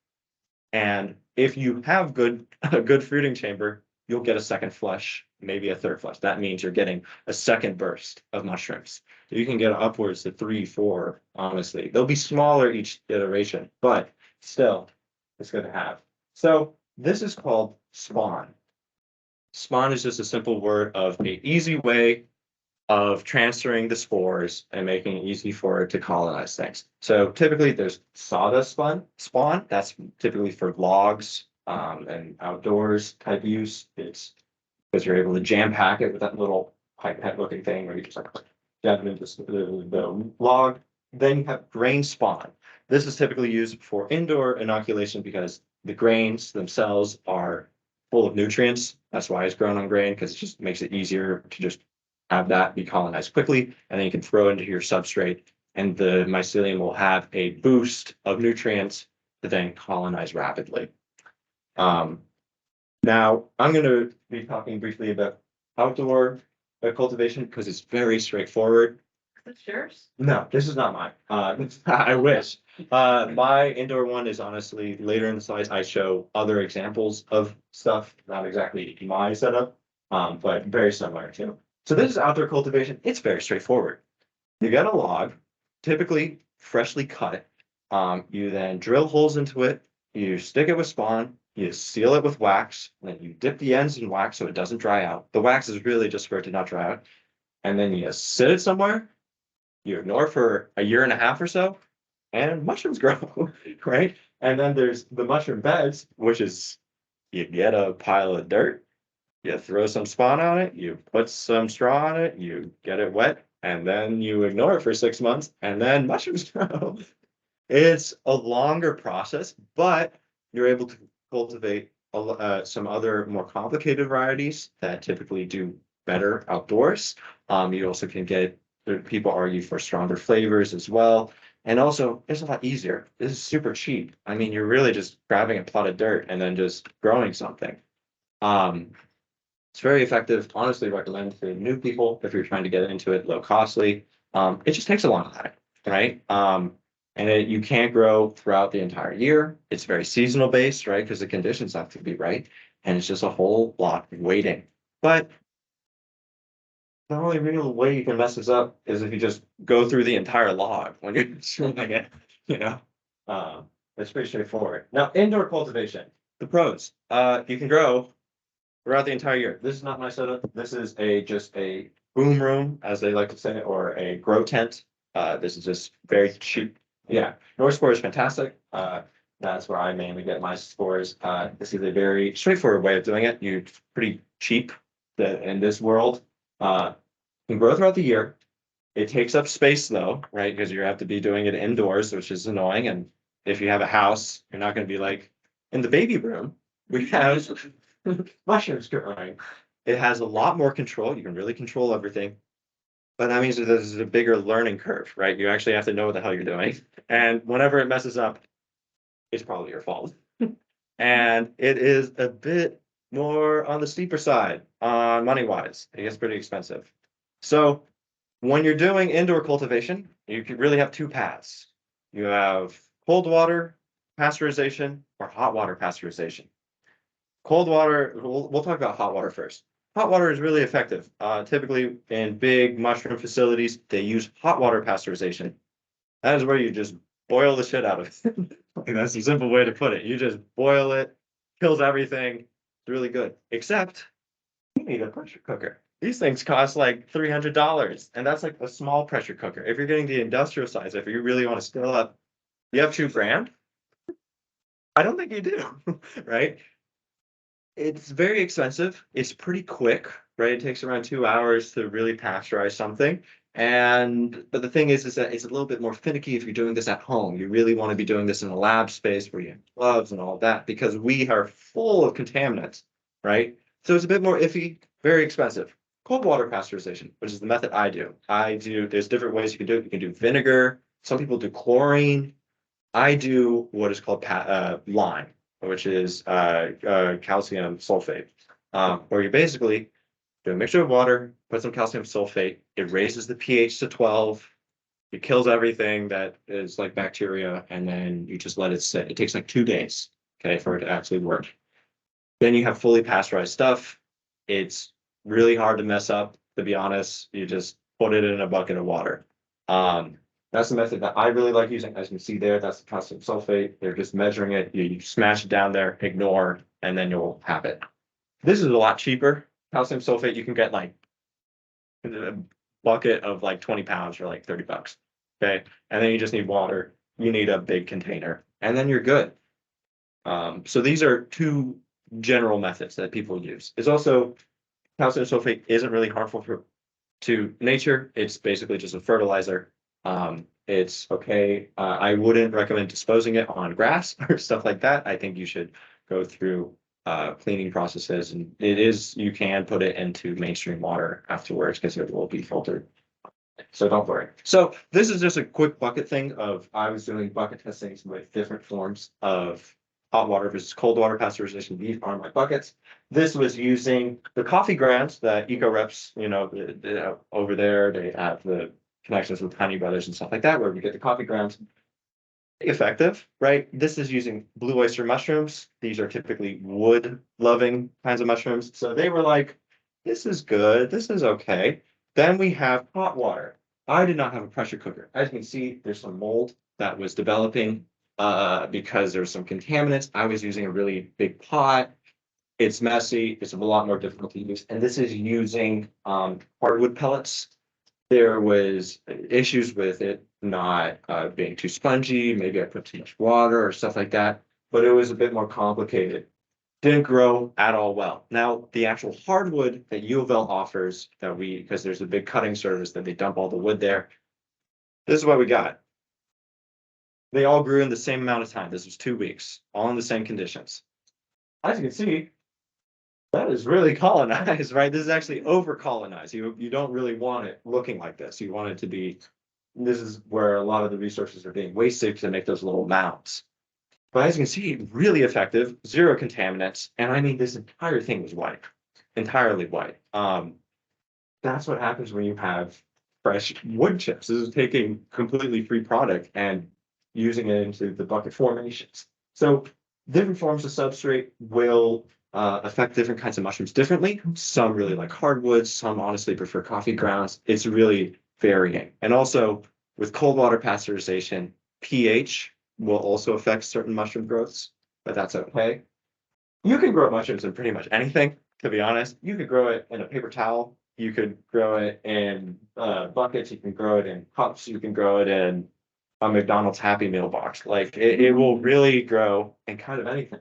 And if you have a good fruiting chamber, you'll get a second flush, maybe a third flush. That means you're getting a second burst of mushrooms. So you can get upwards to 3, 4, honestly. They'll be smaller each iteration, but still, it's good to have. So this is called spawn. Spawn is just a simple word of an easy way of transferring the spores and making it easy for it to colonize things. So typically there's sawdust spawn. That's typically for logs and outdoors type use. It's because you're able to jam pack it with that little pipette looking thing where you just like jab it into the log. Then you have grain spawn. This is typically used for indoor inoculation because the grains themselves are full of nutrients. That's why it's grown on grain, because it just makes it easier to just have that be colonized quickly, and then you can throw it into your substrate, and the mycelium will have a boost of nutrients to then colonize rapidly. Now, I'm going to be talking briefly about outdoor cultivation because it's very straightforward. Is this yours? No, this is not mine. I wish. My indoor one is honestly later in the slides. I show other examples of stuff, not exactly my setup, but very similar too. So this is outdoor cultivation. It's very straightforward. You get a log, typically freshly cut. You then drill holes into it. You stick it with spawn. You seal it with wax. And then you dip the ends in wax so it doesn't dry out. The wax is really just for it to not dry out. And then you sit it somewhere. You ignore it for a year and a half or so, and mushrooms grow, right? And then there's the mushroom beds, which is you get a pile of dirt. You throw some spawn on it, you put some straw on it, you get it wet, and then you ignore it for 6 months, and then mushrooms grow. It's a longer process, but you're able to cultivate some other more complicated varieties that typically do better outdoors. You also can get, people argue for stronger flavors as well. And also, it's a lot easier. This is super cheap. I mean, you're really just grabbing a plot of dirt and then just growing something. It's very effective. Honestly, recommend to new people if you're trying to get into it low costly. It just takes a long time, right? And you can't grow throughout the entire year. It's very seasonal based, right? Because the conditions have to be right. And it's just a whole lot of waiting. But the only real way you can mess this up is if you just go through the entire log when you're swimming it, you know? It's pretty straightforward. Now, indoor cultivation, the pros. You can grow throughout the entire year. This is not my setup. This is just a boom room, as they like to say, or a grow tent. This is just very cheap. Yeah, North Spore is fantastic. That's where I mainly get my spores. This is a very straightforward way of doing it. You're pretty cheap in this world. Can grow throughout the year. It takes up space though, right? Because you have to be doing it indoors, which is annoying. And if you have a house, you're not going to be like in the baby room. We have mushrooms growing. It has a lot more control. You can really control everything. But that means that there's a bigger learning curve, right? You actually have to know what the hell you're doing. And whenever it messes up, it's probably your fault. And it is a bit more on the steeper side, money wise. It gets pretty expensive. So when you're doing indoor cultivation, you could really have two paths. You have cold water pasteurization or hot water pasteurization. Cold water, we'll talk about hot water first. Hot water is really effective. Typically in big mushroom facilities, they use hot water pasteurization. That is where you just boil the shit out of it. Like, that's a simple way to put it. You just boil it, kills everything. It's really good. Except you need a pressure cooker. These things cost like $300, and that's like a small pressure cooker. If you're getting the industrial size, if you really want to scale up, you have $2,000. I don't think you do, right? It's very expensive. It's pretty quick, right? It takes around 2 hours to really pasteurize something. But the thing is that it's a little bit more finicky if you're doing this at home. You really want to be doing this in a lab space where you have gloves and all of that because we are full of contaminants, right? So it's a bit more iffy, very expensive. Cold water pasteurization, which is the method I do. There's different ways you can do it. You can do vinegar. Some people do chlorine. I do what is called lime, which is calcium sulfate, where you basically do a mixture of water, put some calcium sulfate, it raises the pH to 12, it kills everything that is like bacteria, and then you just let it sit. It takes like 2 days, okay, for it to actually work. Then you have fully pasteurized stuff. It's really hard to mess up, to be honest. You just put it in a bucket of water. That's the method that I really like using. As you can see there, that's the calcium sulfate. They're just measuring it. You smash it down there, ignore, and then you'll have it. This is a lot cheaper. Calcium sulfate, you can get like a bucket of like 20 pounds for like $30. Okay. And then you just need water. You need a big container, and then you're good. So these are two general methods that people use. It's also calcium sulfate isn't really harmful to nature. It's basically just a fertilizer. It's okay. I wouldn't recommend disposing it on grass or stuff like that. I think you should go through cleaning processes, and you can put it into mainstream water afterwards because it will be filtered. So don't worry. So this is just a quick bucket thing of I was doing bucket testings with different forms of hot water versus cold water pasteurization. These are my buckets. This was using the coffee grounds that EcoReps, over there, they have the connections with Honey Brothers and stuff like that, where we get the coffee grounds. Effective, right? This is using blue oyster mushrooms. These are typically wood-loving kinds of mushrooms. So they were like, this is good, this is okay. Then we have hot water. I did not have a pressure cooker. As you can see, there's some mold that was developing because there's some contaminants. I was using a really big pot. It's messy. It's a lot more difficult to use. And this is using hardwood pellets. There was issues with it not being too spongy. Maybe I put too much water or stuff like that, but it was a bit more complicated. Didn't grow at all well. Now, the actual hardwood that UofL offers because there's a big cutting service that they dump all the wood there. This is what we got. They all grew in the same amount of time. This was 2 weeks, all in the same conditions. As you can see, that is really colonized, right? This is actually over colonized. You don't really want it looking like this. You want it to be, this is where a lot of the resources are being wasted to make those little mounds. But as you can see, really effective, zero contaminants. And I mean, this entire thing was white, entirely white. That's what happens when you have fresh wood chips. This is taking completely free product and using it into the bucket formations. So different forms of substrate will affect different kinds of mushrooms differently. Some really like hardwoods, some honestly prefer coffee grounds. It's really varying. And also with cold water pasteurization, pH will also affect certain mushroom growths, but that's okay. You can grow mushrooms in pretty much anything, to be honest. You could grow it in a paper towel. You could grow it in buckets. You can grow it in cups. You can grow it in a McDonald's Happy Meal box. Like it will really grow in kind of anything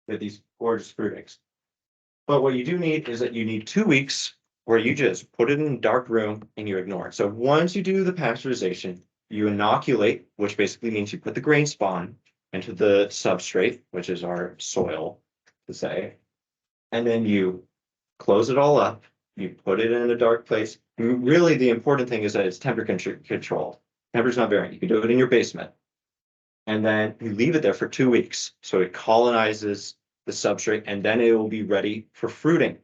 with these gorgeous fruitings. But what you do need is that you need 2 weeks where you just put it in a dark room and you ignore it. So once you do the pasteurization, you inoculate, which basically means you put the grain spawn into the substrate, which is our soil, to say, and then you close it all up. You put it in a dark place. Really, the important thing is that it's temperature controlled. Temperature's not varying. You can do it in your basement. And then you leave it there for 2 weeks. So it colonizes the substrate, and then it will be ready for fruiting.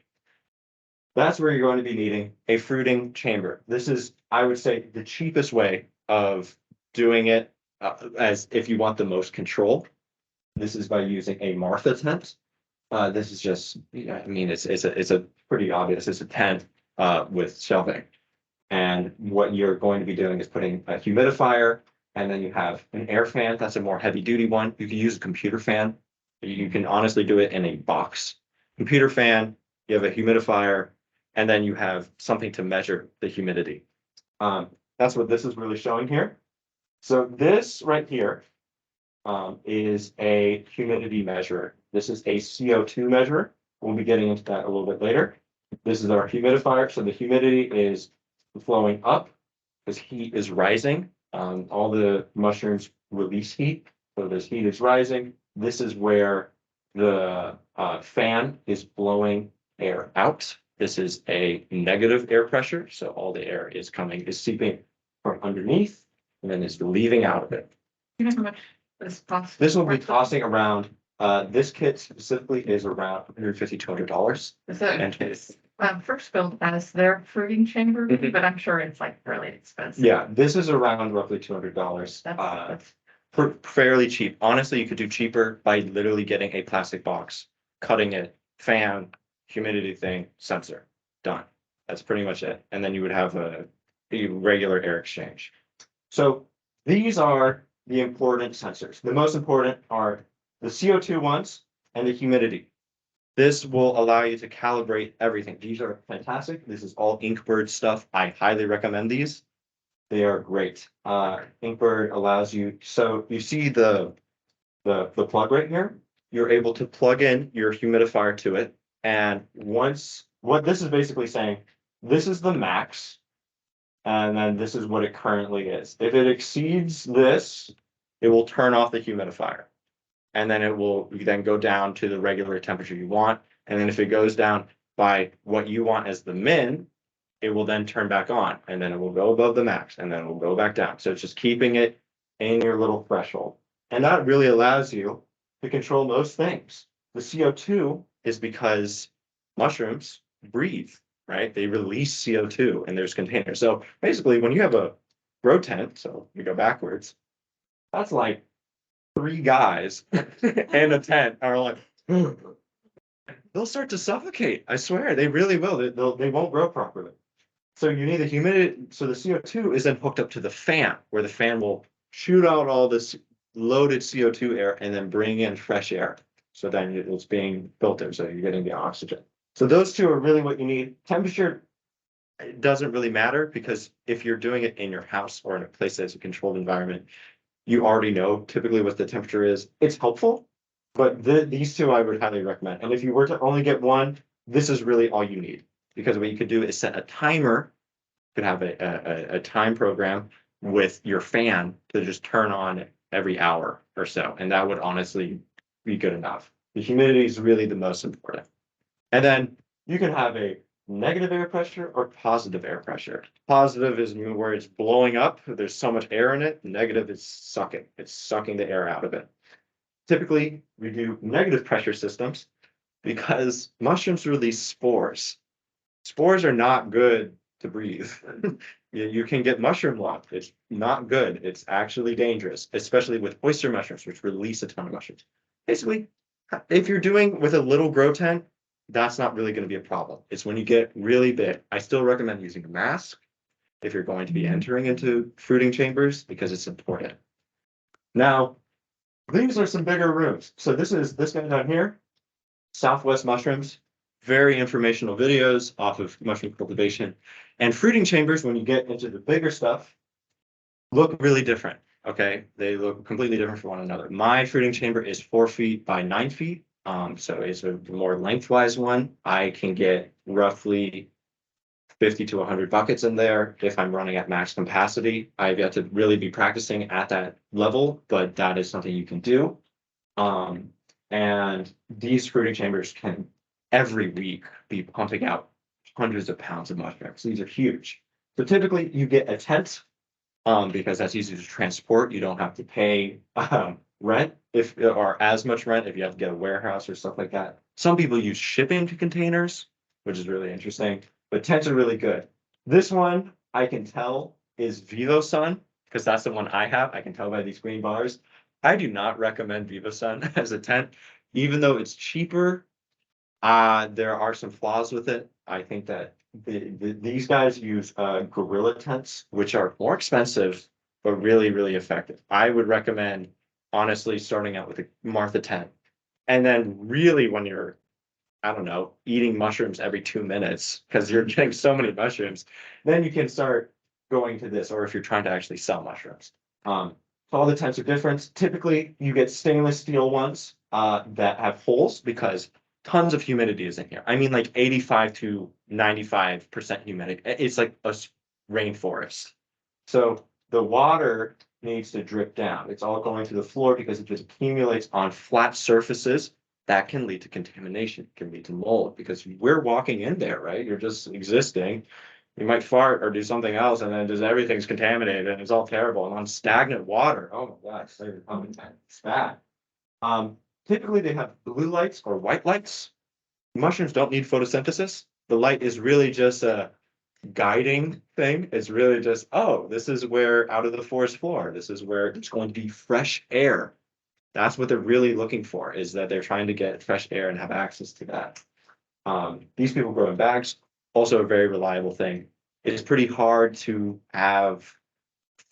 That's where you're going to be needing a fruiting chamber. This is, I would say, the cheapest way of doing it, as if you want the most control. This is by using a Martha tent. This is just, I mean, it's a pretty obvious. It's a tent with shelving. And what you're going to be doing is putting a humidifier, and then you have an air fan. That's a more heavy duty one. You can use a computer fan. You can honestly do it in a box. Computer fan, you have a humidifier, and then you have something to measure the humidity. That's what this is really showing here. So this right here is a humidity measure. This is a CO2 measure. We'll be getting into that a little bit later. This is our humidifier. So the humidity is flowing up because heat is rising. All the mushrooms release heat. So this heat is rising. This is where the fan is blowing air out. This is a negative air pressure. So all the air is seeping from underneath and then is leaving out of it. You know how much this costs? This will be costing around, this kit specifically is around $150, $200. So And it's, First Build has their fruiting chamber, Mhm. but I'm sure it's like really expensive. yeah, this is around roughly $200. That's Fairly cheap. Honestly, you could do cheaper by literally getting a plastic box, cutting it, fan, humidity thing, sensor, done. That's pretty much it. And then you would have a regular air exchange. So these are the important sensors. The most important are the CO2 ones and the humidity. This will allow you to calibrate everything. These are fantastic. This is all Inkbird stuff. I highly recommend these. They are great. Inkbird allows you, so you see the plug right here, you're able to plug in your humidifier to it. And what this is basically saying, this is the max. And then this is what it currently is. If it exceeds this, it will turn off the humidifier. And then it will then go down to the regular temperature you want. And then if it goes down by what you want as the min, it will then turn back on, and then it will go above the max, and then it will go back down. So it's just keeping it in your little threshold. And that really allows you to control most things. The CO2 is because mushrooms breathe, right? They release CO2 and there's containers. So basically when you have a grow tent, so you go backwards, that's like 3 guys in a tent are like, they'll start to suffocate. I swear, they really will. They won't grow properly. So you need the humidity. So the CO2 is then hooked up to the fan, where the fan will shoot out all this loaded CO2 air and then bring in fresh air. So then it's being filtered, so you're getting the oxygen. So those two are really what you need. Temperature doesn't really matter, because if you're doing it in your house or in a place that's a controlled environment, you already know typically what the temperature is. It's helpful, but these two I would highly recommend. And if you were to only get one, this is really all you need. Because what you could do is set a timer. You could have a time program with your fan to just turn on every hour or so. And that would honestly be good enough. The humidity is really the most important. And then you can have a negative air pressure or positive air pressure. Positive is where it's blowing up. There's so much air in it. Negative is sucking. It's sucking the air out of it. Typically, we do negative pressure systems because mushrooms release spores. Spores are not good to breathe. You can get mushroom lung. It's not good. It's actually dangerous, especially with oyster mushrooms, which release a ton of mushrooms. Basically, if you're doing with a little grow tent, that's not really going to be a problem. It's when you get really big. I still recommend using a mask if you're going to be entering into fruiting chambers, because it's important. Now, these are some bigger rooms. So this guy down here, Southwest Mushrooms. Very informational videos off of mushroom cultivation. And fruiting chambers, when you get into the bigger stuff, look really different. Okay, they look completely different from one another. My fruiting chamber is 4 feet by 9 feet. So it's a more lengthwise one. I can get roughly 50 to 100 buckets in there if I'm running at max capacity. I've yet to really be practicing at that level, but that is something you can do. And these fruiting chambers can every week be pumping out hundreds of pounds of mushrooms. These are huge. So typically you get a tent, because that's easy to transport. You don't have to pay rent if or as much rent if you have to get a warehouse or stuff like that. Some people use shipping containers, which is really interesting, but tents are really good. This one I can tell is VivoSun because that's the one I have. I can tell by these green bars. I do not recommend VivoSun as a tent, even though it's cheaper. There are some flaws with it. I think that these guys use gorilla tents, which are more expensive, but really, really effective. I would recommend, honestly, starting out with a Martha tent. And then really when you're, I don't know, eating mushrooms every 2 minutes, because you're getting so many mushrooms, then you can start going to this, or if you're trying to actually sell mushrooms. All the tents are different. Typically, you get stainless steel ones that have holes because tons of humidity is in here. I mean, like 85 to 95% humidity. It's like a rainforest. So the water needs to drip down. It's all going to the floor because it just accumulates on flat surfaces. That can lead to contamination, it can lead to mold because we're walking in there, right? You're just existing. You might fart or do something else, and then just everything's contaminated and it's all terrible. And on stagnant water, oh my gosh, it's bad. Typically they have blue lights or white lights. Mushrooms don't need photosynthesis. The light is really just a guiding thing. It's really just, oh, this is where out of the forest floor, this is where it's going to be fresh air. That's what they're really looking for, is that they're trying to get fresh air and have access to that. These people grow in bags, also a very reliable thing. It's pretty hard to have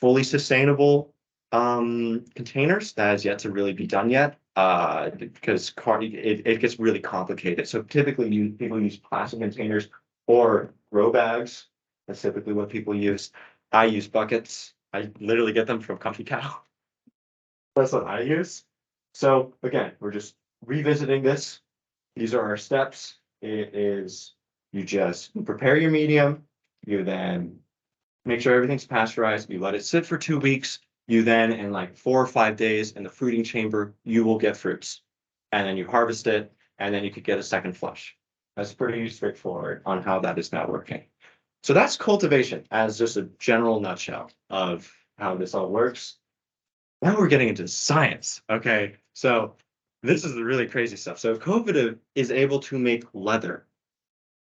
fully sustainable containers. That has yet to really be done yet because it gets really complicated. So typically people use plastic containers or grow bags. That's typically what people use. I use buckets. I literally get them from Comfy Cow. That's what I use. So again, we're just revisiting this. These are our steps. It is, you just prepare your medium, you then make sure everything's pasteurized, you let it sit for 2 weeks, you then in like 4 or 5 days in the fruiting chamber, you will get fruits. And then you harvest it, and then you could get a second flush. That's pretty straightforward on how that is now working. So that's cultivation as just a general nutshell of how this all works. Now we're getting into science. Okay, so this is the really crazy stuff. So COVID is able to make leather.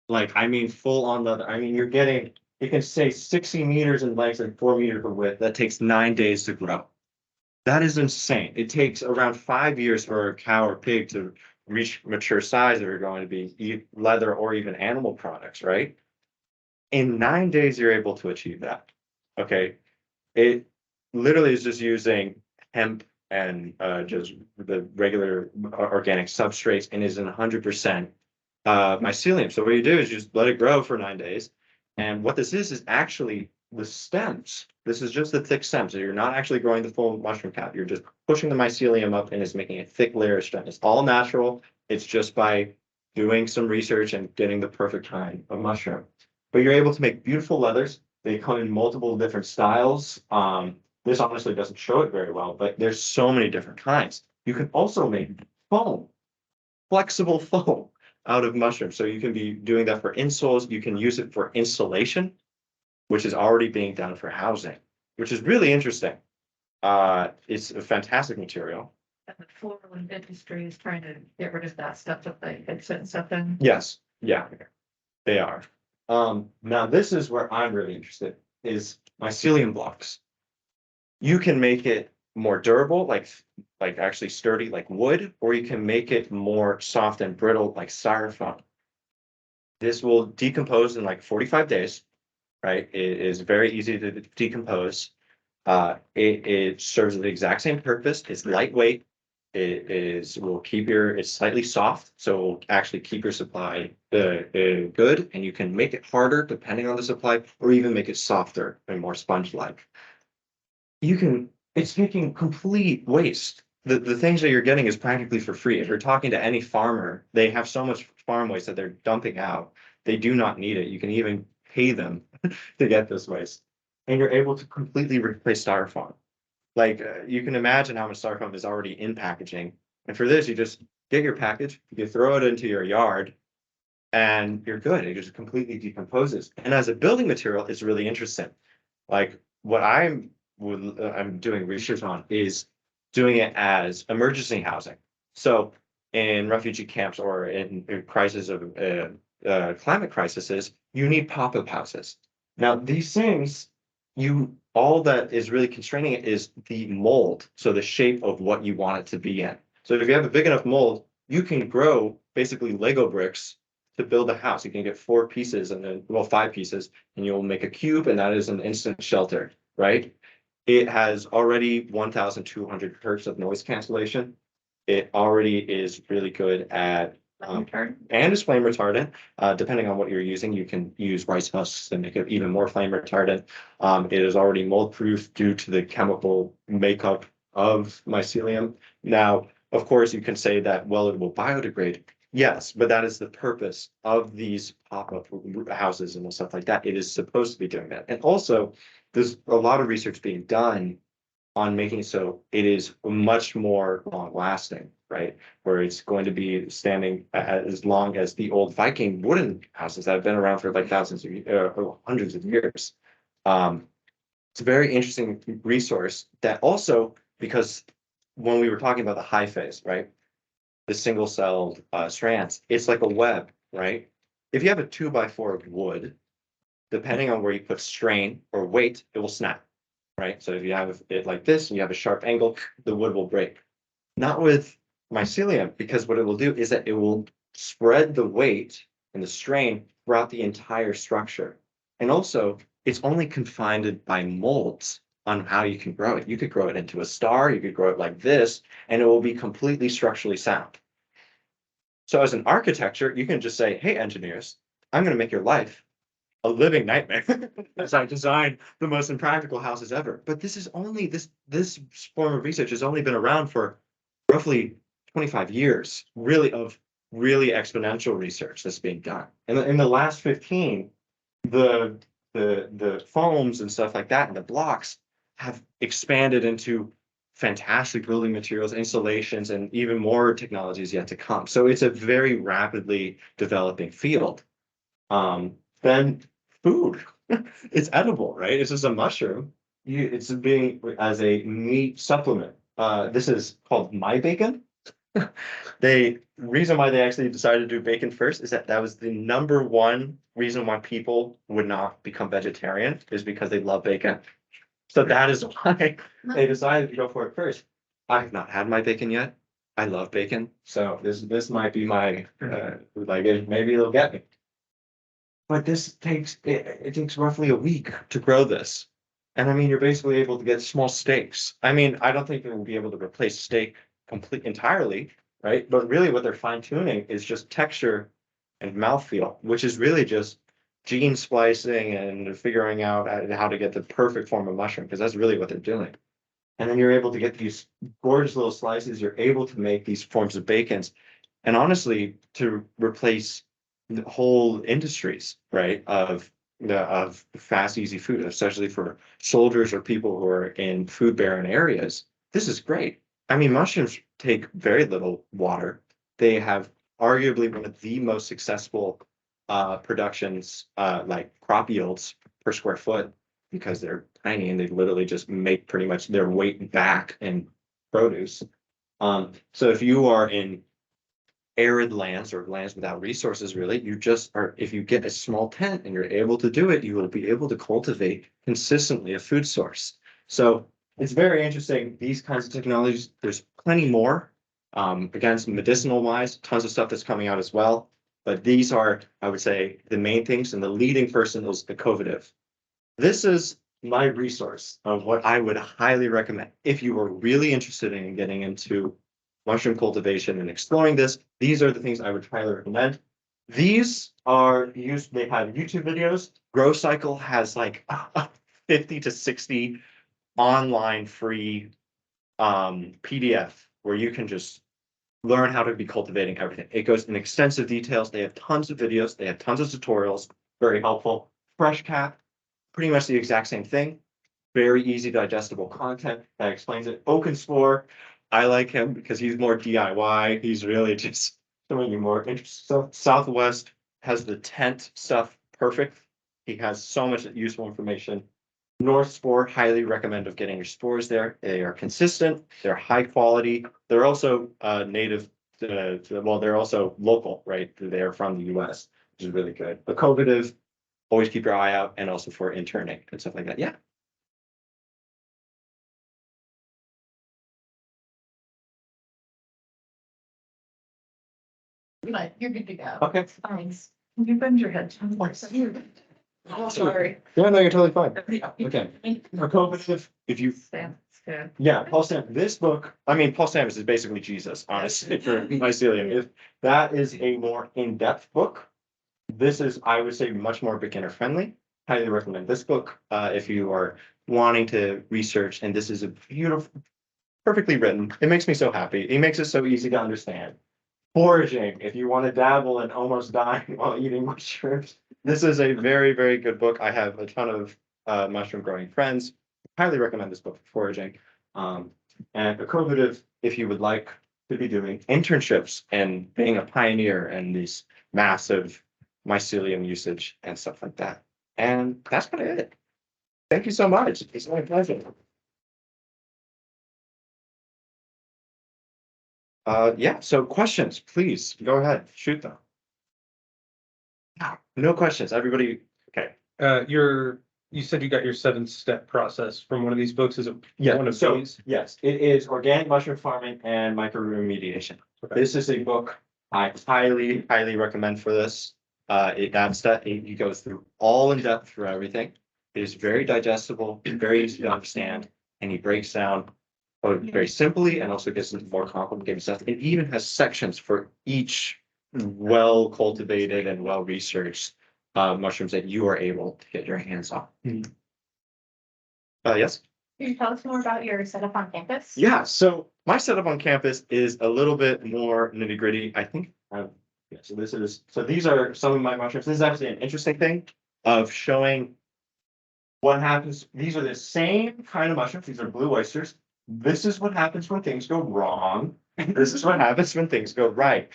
Like, I mean, full on leather. I mean, it can say 60 meters in length and 4 meters in width. That takes 9 days to grow. That is insane. It takes around 5 years for a cow or pig to reach mature size that are going to be leather or even animal products, right? In 9 days, you're able to achieve that. Okay. It literally is just using hemp and just the regular organic substrates and is in 100% mycelium. So what you do is you just let it grow for 9 days. And what this is actually the stems. This is just the thick stems. So you're not actually growing the full mushroom cap. You're just pushing the mycelium up and it's making a thick layer of stem. It's all natural. It's just by doing some research and getting the perfect kind of mushroom. But you're able to make beautiful leathers. They come in multiple different styles. This honestly doesn't show it very well, but there's so many different kinds. You can also make foam, flexible foam out of mushrooms. So you can be doing that for insoles. You can use it for insulation, which is already being done for housing, which is really interesting. It's a fantastic material. And the floral industry is trying to get rid of that stuff that they had sent stuff in. Yes, yeah, they are. Now this is where I'm really interested, is mycelium blocks. You can make it more durable, like actually sturdy, like wood, or you can make it more soft and brittle, like styrofoam. This will decompose in like 45 days, right? It is very easy to decompose. It serves the exact same purpose. It's lightweight. It's slightly soft, so it will actually keep your supply good, and you can make it harder depending on the supply, or even make it softer and more sponge-like. It's making complete waste. The things that you're getting is practically for free. If you're talking to any farmer, they have so much farm waste that they're dumping out. They do not need it. You can even pay them to get this waste. And you're able to completely replace styrofoam. Like you can imagine how much styrofoam is already in packaging. And for this, you just get your package, you throw it into your yard, and you're good. It just completely decomposes. And as a building material, it's really interesting. Like what I'm doing research on is doing it as emergency housing. So in refugee camps or in crisis of climate crises, you need pop-up houses. Now, these things, all that is really constraining it is the mold, so the shape of what you want it to be in. So if you have a big enough mold, you can grow basically Lego bricks to build a house. You can get 4 pieces and then, well, 5 pieces, and you'll make a cube, and that is an instant shelter, right? It has already 1,200 hertz of noise cancellation. It already is really good at and is flame retardant. Depending on what you're using, you can use rice husks to make it even more flame retardant. It is already mold proof due to the chemical makeup of mycelium. Now, of course, you can say that, well, it will biodegrade. Yes, but that is the purpose of these pop-up houses and stuff like that. It is supposed to be doing that. And also, there's a lot of research being done on making it so it is much more long lasting, right? Where it's going to be standing as long as the old Viking wooden houses that have been around for like thousands of or hundreds of years. It's a very interesting resource that also, because when we were talking about the hyphase, right? The single celled strands, it's like a web, right? If you have a 2x4 of wood, depending on where you put strain or weight, it will snap, right? So if you have it like this and you have a sharp angle, the wood will break. Not with mycelium, because what it will do is that it will spread the weight and the strain throughout the entire structure. And also, it's only confined by molds on how you can grow it. You could grow it into a star, you could grow it like this, and it will be completely structurally sound. So as an architecture, you can just say, hey, engineers, I'm going to make your life a living nightmare as I design the most impractical houses ever. But this is only this form of research has only been around for roughly 25 years, really, of really exponential research that's being done. And in the last 15, the foams and stuff like that and the blocks have expanded into fantastic building materials, insulations, and even more technologies yet to come. So it's a very rapidly developing field. Then food, it's edible, right? It's just a mushroom. It's being as a meat supplement. This is called My Bacon. Reason why they actually decided to do bacon first is that was the #1 reason why people would not become vegetarian, is because they love bacon. So that is why they decided to go for it first. I have not had my bacon yet. I love bacon, so this might be my maybe it'll get me. But this takes it takes roughly a week to grow this. And I mean, you're basically able to get small steaks. I mean, I don't think it will be able to replace steak entirely, right? But really what they're fine tuning is just texture and mouthfeel, which is really just gene splicing and figuring out how to get the perfect form of mushroom, because that's really what they're doing. And then you're able to get these gorgeous little slices. You're able to make these forms of bacons, and honestly, to replace the whole industries, right, of fast, easy food, especially for soldiers or people who are in food barren areas. This is great. I mean, mushrooms take very little water. They have arguably one of the most successful productions, like crop yields per square foot, because they're tiny and they literally just make pretty much their weight back in produce. So if you are in arid lands or lands without resources, really, you just are, if you get a small tent and you're able to do it, you will be able to cultivate consistently a food source. So it's very interesting, these kinds of technologies. There's plenty more. Again, some medicinal wise, tons of stuff that's coming out as well. But these are, I would say, the main things, and the leading person is ecology. This is my resource of what I would highly recommend if you are really interested in getting into mushroom cultivation and exploring this. These are the things I would highly recommend. These are used, they have YouTube videos. Grow Cycle has like 50 to 60 online free PDF where you can just learn how to be cultivating everything. It goes in extensive details. They have tons of videos. They have tons of tutorials. Very helpful. Fresh Cap, pretty much the exact same thing. Very easy digestible content that explains it. Oak Spore, I like him because he's more DIY. He's really just showing you more interesting stuff. Southwest has the tent stuff perfect. He has so much useful information. North Spore, highly recommend of getting your spores there. They are consistent, they're high quality. They're also native well, they're also local, right? They're from the US, which is really good. But cultivate, always keep your eye out, and also for interning and stuff like that. Yeah. But you're good to go. Okay. Thanks. You bend your head. Oh, sorry. Yeah, no, you're totally fine. Okay. For cultivate, if you That's good. Yeah, Paul Stamp, this book, I mean, Paul Stamp is basically Jesus, honestly, for mycelium. If that is a more in-depth book, this is, I would say, much more beginner friendly. Highly recommend this book if you are wanting to research, and this is a beautiful, perfectly written. It makes me so happy. It makes it so easy to understand. Foraging, if you want to dabble and almost die while eating mushrooms, this is a very, very good book. I have a ton of mushroom growing friends. Highly recommend this book for foraging. And ecology, if you would like to be doing internships and being a pioneer in these massive mycelium usage and stuff like that. And that's kind of it. Thank you so much. It's my pleasure. Yeah, so questions, please go ahead, shoot them. No questions, everybody. Okay. You said you got your 7-step process from one of these books. Is it Yeah, one of so these? yes, it is organic mushroom farming and microremediation. Okay. This is a book I highly, highly recommend for this. He goes through all in depth through everything. It is very digestible, very easy to understand, and he breaks down very simply and also gets into more complicated stuff. It even has sections for each well cultivated and well researched mushrooms that you are able to get your hands on. Yes. Can you tell us more about your setup on campus? Yeah, so my setup on campus is a little bit more nitty gritty. I think, yeah, so these are some of my mushrooms. This is actually an interesting thing of showing what happens. These are the same kind of mushrooms. These are blue oysters. This is what happens when things go wrong. This is what happens when things go right.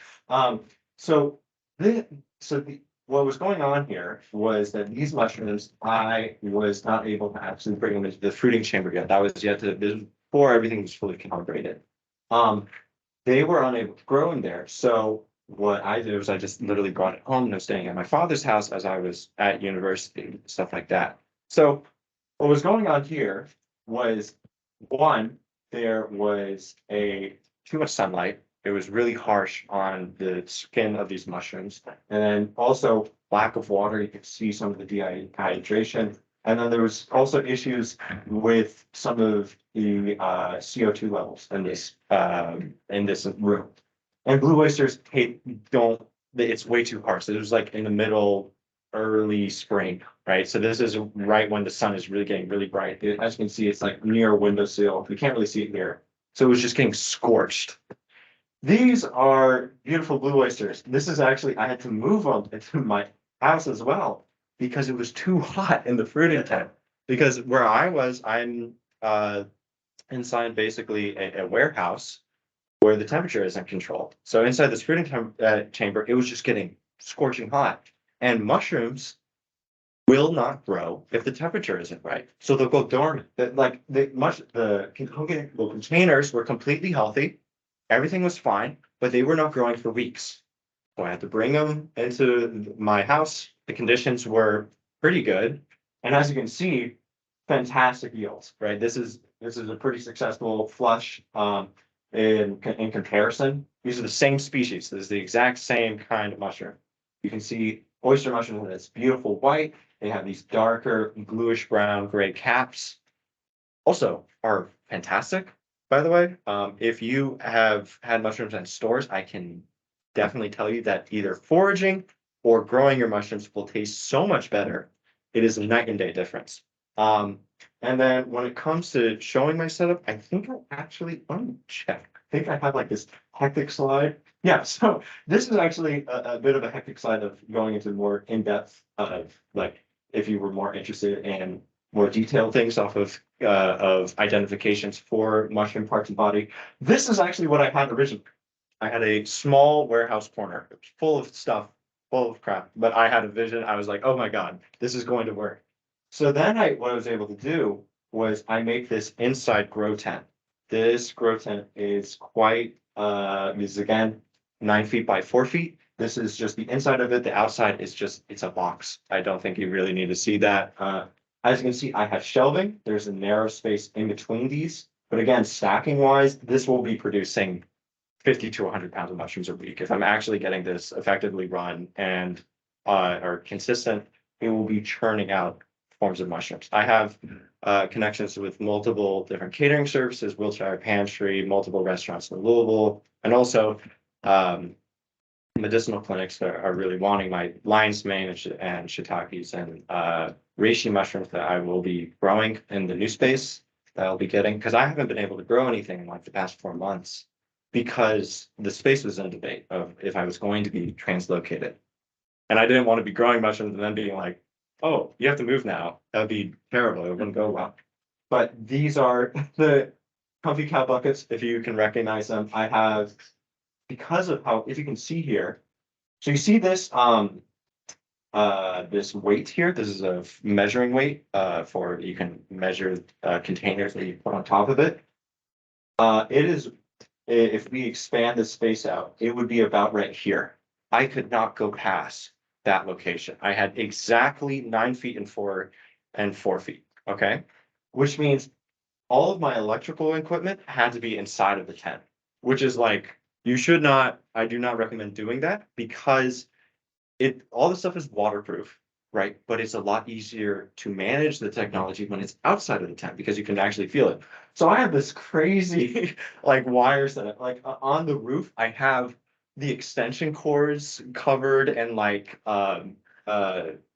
So what was going on here was that these mushrooms, I was not able to actually bring them into the fruiting chamber yet. That was yet to, before everything was fully calibrated. They were unable to grow in there. So what I did was I just literally brought it home and I was staying at my father's house as I was at university, stuff like that. So what was going on here was, one, there was too much sunlight. It was really harsh on the skin of these mushrooms. And then also lack of water. You could see some of the dehydration. And then there was also issues with some of the CO2 levels in this room. And blue oysters it's way too harsh. It was like in the middle, early spring, right? So this is right when the sun is really getting really bright. As you can see, it's like near a windowsill. You can't really see it here. So it was just getting scorched. These are beautiful blue oysters. This is actually, I had to move them into my house as well because it was too hot in the fruiting tent. Because where I was, I'm inside basically a warehouse where the temperature isn't controlled. So inside this fruiting chamber, it was just getting scorching hot. And mushrooms will not grow if the temperature isn't right. So they'll go dormant. The containers were completely healthy. Everything was fine, but they were not growing for weeks. So I had to bring them into my house. The conditions were pretty good. And as you can see, fantastic yields, right? This is a pretty successful flush in comparison. These are the same species. This is the exact same kind of mushroom. You can see oyster mushroom that's beautiful white. They have these darker bluish brown gray caps. Also are fantastic, by the way. If you have had mushrooms in stores, I can definitely tell you that either foraging or growing your mushrooms will taste so much better. It is a night and day difference. And then when it comes to showing my setup, I think let me check. I think I have like this hectic slide. Yeah, so this is actually a bit of a hectic slide of going into more in-depth like if you were more interested in more detailed things off of identifications for mushroom parts and body. This is actually what I had originally. I had a small warehouse corner full of stuff, full of crap, but I had a vision. I was like, oh my God, this is going to work. So then what I was able to do was I make this inside grow tent. This grow tent is quite, this is again, 9 feet by 4 feet. This is just the inside of it. The outside is just, it's a box. I don't think you really need to see that. As you can see, I have shelving. There's a narrow space in between these. But again, stacking wise, this will be producing 50 to 100 pounds of mushrooms a week. If I'm actually getting this effectively run and or consistent, it will be churning out forms of mushrooms. I have connections with multiple different catering services, Wilshire Pantry, multiple restaurants in Louisville, and also medicinal clinics that are really wanting my lion's mane and shiitakes and reishi mushrooms that I will be growing in the new space that I'll be getting, because I haven't been able to grow anything in like the past 4 months because the space was in debate of if I was going to be translocated. And I didn't want to be growing mushrooms and then being like, oh, you have to move now. That would be terrible. It wouldn't go well. But these are the comfy cow buckets, if you can recognize them. I have, because of how, if you can see here, so you see this this weight here. This is a measuring weight for you can measure containers that you put on top of it. It is, if we expand this space out, it would be about right here. I could not go past that location. I had exactly 9 feet and 4 feet. Okay, which means all of my electrical equipment had to be inside of the tent, which is like, you should not, I do not recommend doing that because all the stuff is waterproof, right? But it's a lot easier to manage the technology when it's outside of the tent because you can actually feel it. So I have this crazy like wires that like on the roof, I have the extension cords covered and like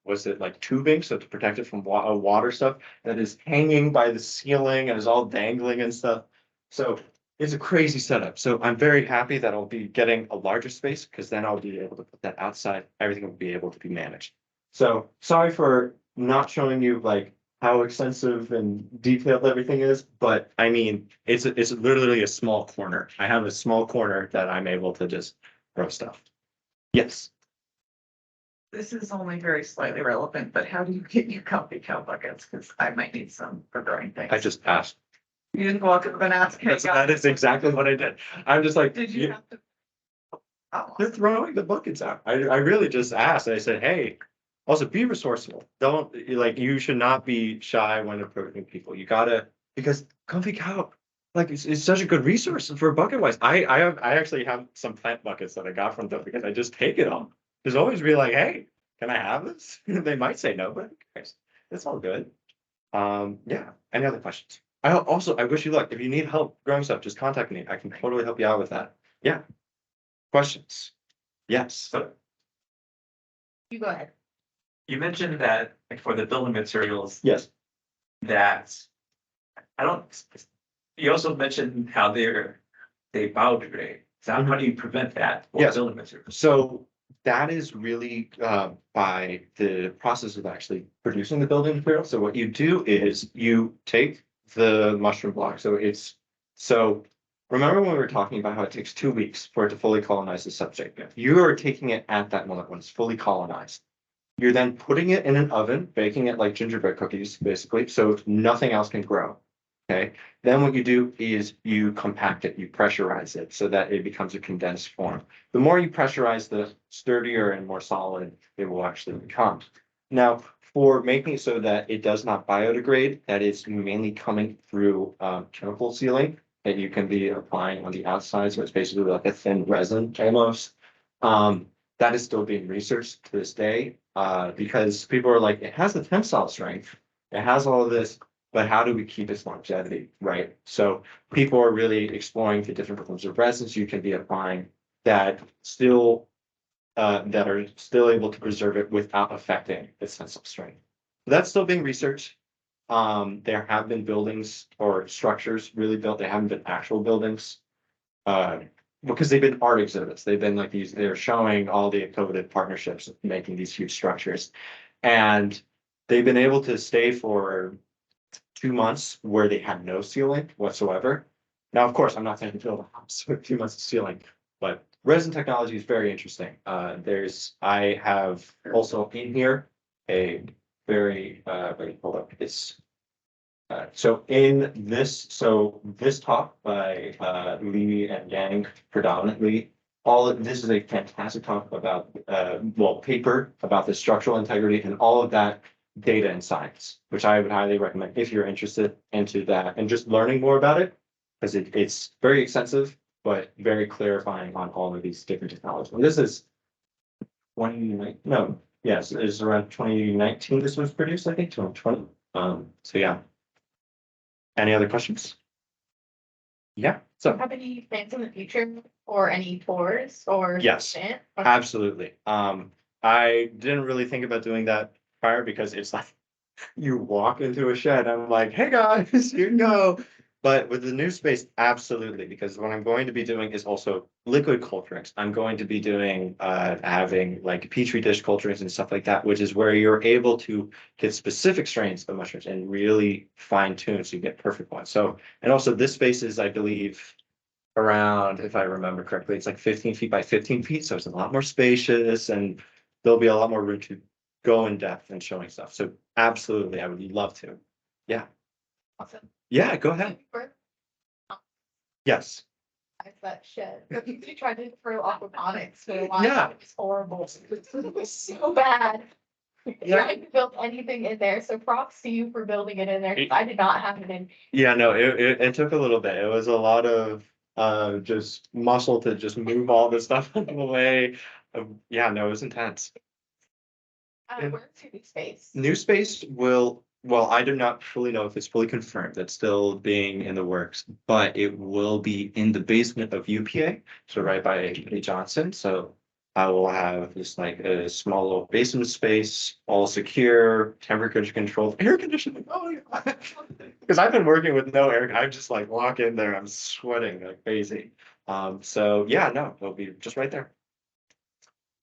was it like tubing so to protect it from water stuff that is hanging by the ceiling and is all dangling and stuff. So it's a crazy setup. So I'm very happy that I'll be getting a larger space because then I'll be able to put that outside. Everything will be able to be managed. So sorry for not showing you like how extensive and detailed everything is, but I mean, it's literally a small corner. I have a small corner that I'm able to just grow stuff. Yes. This is only very slightly relevant, but how do you get your comfy cow buckets? Because I might need some for growing things. I just asked. You didn't walk up and ask. "Hey, That is exactly what I did. I'm just like, Did you have to? Oh, they're throwing the buckets out. I really just asked. I said, hey, also be resourceful. Don't like, you should not be shy when approaching people. You gotta, because comfy cow, like it's such a good resource for bucket wise. I actually have some plant buckets that I got from them because I just take it on. There's always be like, hey, can I have this? They might say no, but who cares? It's all good. Yeah. Any other questions? I wish you luck. If you need help growing stuff, just contact me. I can totally help you out with that. Yeah. Questions? Yes. You go ahead. You mentioned that like for the building materials Yes. that I don't, you also mentioned how they biodegrade. So how do you prevent that for Yes. building materials? So that is really by the process of actually producing the building material. So what you do is you take the mushroom block. So remember when we were talking about how it takes 2 weeks for it to fully colonize the substrate? You are taking it at that moment when it's fully colonized. You're then putting it in an oven, baking it like gingerbread cookies, basically, so nothing else can grow. Okay. Then what you do is you compact it, you pressurize it so that it becomes a condensed form. The more you pressurize, the sturdier and more solid it will actually become. Now, for making it so that it does not biodegrade, that is mainly coming through chemical sealing that you can be applying on the outside. So it's basically like a thin resin almost. That is still being researched to this day because people are like, it has the tensile strength, it has all of this, but how do we keep its longevity, right? So people are really exploring the different forms of resins you can be applying that are still able to preserve it without affecting its tensile strength. That's still being researched. There have been buildings or structures really built. They haven't been actual buildings because they've been art exhibits. They've been like these, they're showing all the coveted partnerships making these huge structures. And they've been able to stay for 2 months where they had no ceiling whatsoever. Now, of course, I'm not saying to build a house with 2 months of ceiling, but resin technology is very interesting. I have also in here a very, hold up, it's. So in this, this talk by Lee and Yang predominantly, this is a fantastic talk about, paper about the structural integrity and all of that data and science, which I would highly recommend if you're interested into that and just learning more about it, because it's very extensive, but very clarifying on all of these different technologies. And this is yes, it's around 2019 this was produced, I think, 2020. So yeah. Any other questions? Yeah, Do so you have any plans in the future or any tours or? Yes. event? absolutely. I didn't really think about doing that prior because it's like you walk into a shed, I'm like, hey guys, here you go. But with the new space, absolutely, because what I'm going to be doing is also liquid culturings. I'm going to be doing having like petri dish culturings and stuff like that, which is where you're able to get specific strains of mushrooms and really fine tune so you get perfect ones. So, and also this space is, I believe, around, if I remember correctly, it's like 15 feet by 15 feet, so it's a lot more spacious and there'll be a lot more room to go in depth and showing stuff. So absolutely, I would love to. Yeah. Awesome. Yeah, go ahead. Yes. That shed. You tried to throw aquaponics for a while. Yeah. It was horrible. It was so bad. Yeah. Trying to build anything in there. So props to you for building it in there. 'Cause I did not have it in. Yeah, no, it took a little bit. It was a lot of just muscle to just move all this stuff out of the way. Yeah, no, it was intense. Where's your new space? New space will, well, I do not fully know if it's fully confirmed. That's still being in the works, but it will be in the basement of UPA, so right by A Johnson. So I will have just like a small little basement space, all secure, temperature controlled, air conditioning. Oh, yeah. Because I've been working with no air. I just like walk in there, I'm sweating like crazy. So yeah, no, it'll be just right there.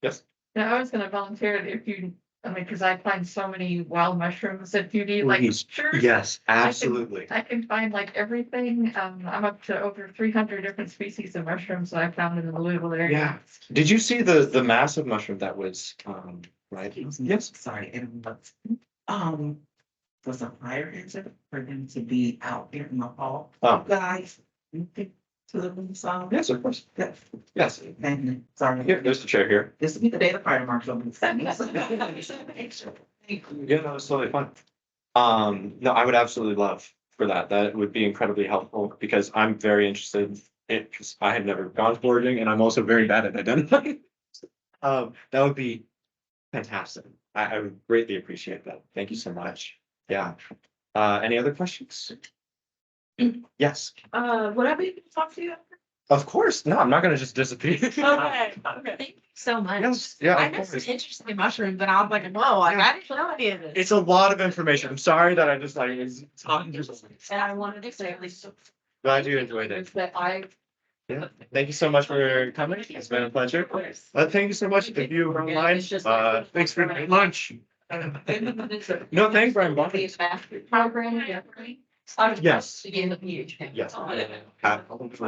Yes. Yeah, I was gonna volunteer if you, I mean, because I find so many wild mushrooms, if you need like Please. pictures. Yes, absolutely. I can find like everything. I'm up to over 300 different species of mushrooms that I found in the Louisville area. Yeah. Did you see the massive mushroom that was right? Yes. Sorry, and what's, was a fire hazard for them to be out there in the hall? Oh. Guys, you think to the room song? Yes, of course. Yeah. Yes. And, sorry. Here, there's the chair here. This will be the day the fire marshal. Yeah, no, it's totally fun. No, I would absolutely love for that. That would be incredibly helpful because I'm very interested in, because I have never gone foraging and I'm also very bad at identifying. That would be fantastic. I would greatly appreciate that. Thank you so much. Yeah. Any other questions? Yes, Would I be able to talk to you? of course. No, I'm not gonna just disappear. Okay, thank you so much. Yes, yeah, I of know some course. interesting mushrooms and I was like, whoa, like, I didn't know any of this. It's a lot of information. I'm sorry that I just like, it's talking just. And I wanted to say at least. Glad you enjoyed it. That I. Yeah, thank you so much for coming. It's been a pleasure. Thank you so much if you were online. Thanks for your lunch. No, thanks for inviting. Program, yeah. Yes. Begin the PhD. Yes. Will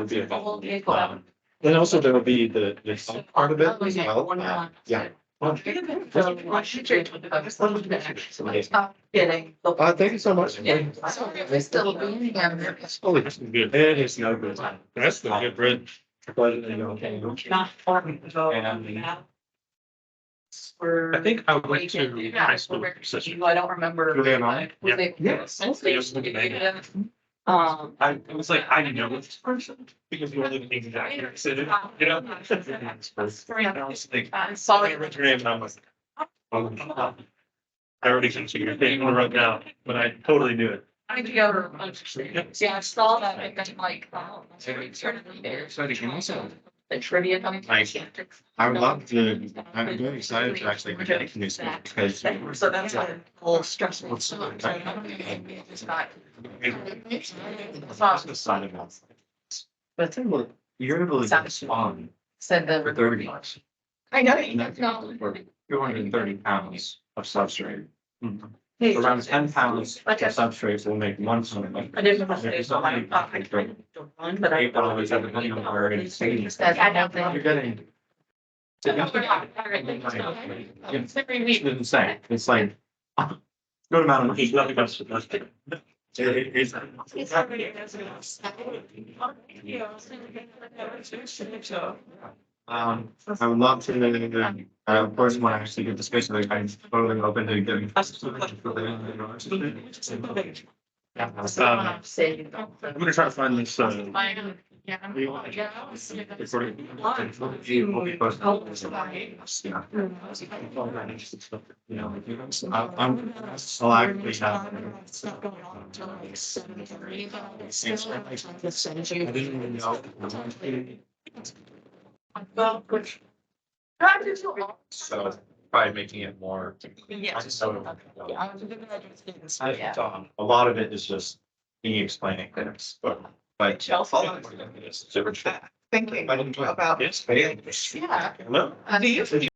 be involved. And also there will be the fun part of it as well. Yeah. Thank you so much. We're still being here. Holy, this is good. It is no good. That's the good bread. But, you know, I think I went to high school session. I don't remember. Really annoying? Was it- Yes. Yes, look at that. It was like, I know this person because we're looking exactly, you know? I was like, Sorry. I read your name and I'm like, I already considered it right now, but I totally knew it. I need to go to a bunch of things. Yeah, I saw that and then like, the trivia. Nice. I would love to, I'm very excited to actually get into new space because. So that's a whole stressful. It's not. It's the side of it. But tell you what, you're able to get a spawn Said the. for 30 bucks. I know And you that's know. for 230 pounds of substrate. Hey, Around 10 pounds of substrate will make 1 ton. I didn't want to say so. I but I. $8 depending on where it's taken. I know that. You're getting. It's insane. It's like Go to Mountain, there's nothing else to do. I would love to, of course, when I actually get the space, like, I'm totally open to getting. I'm gonna try to find this, I'll actually have. I didn't even know. So probably making it more. A lot of it is just me explaining things, but. Thinking about. Yes. Yeah. Hello? Do you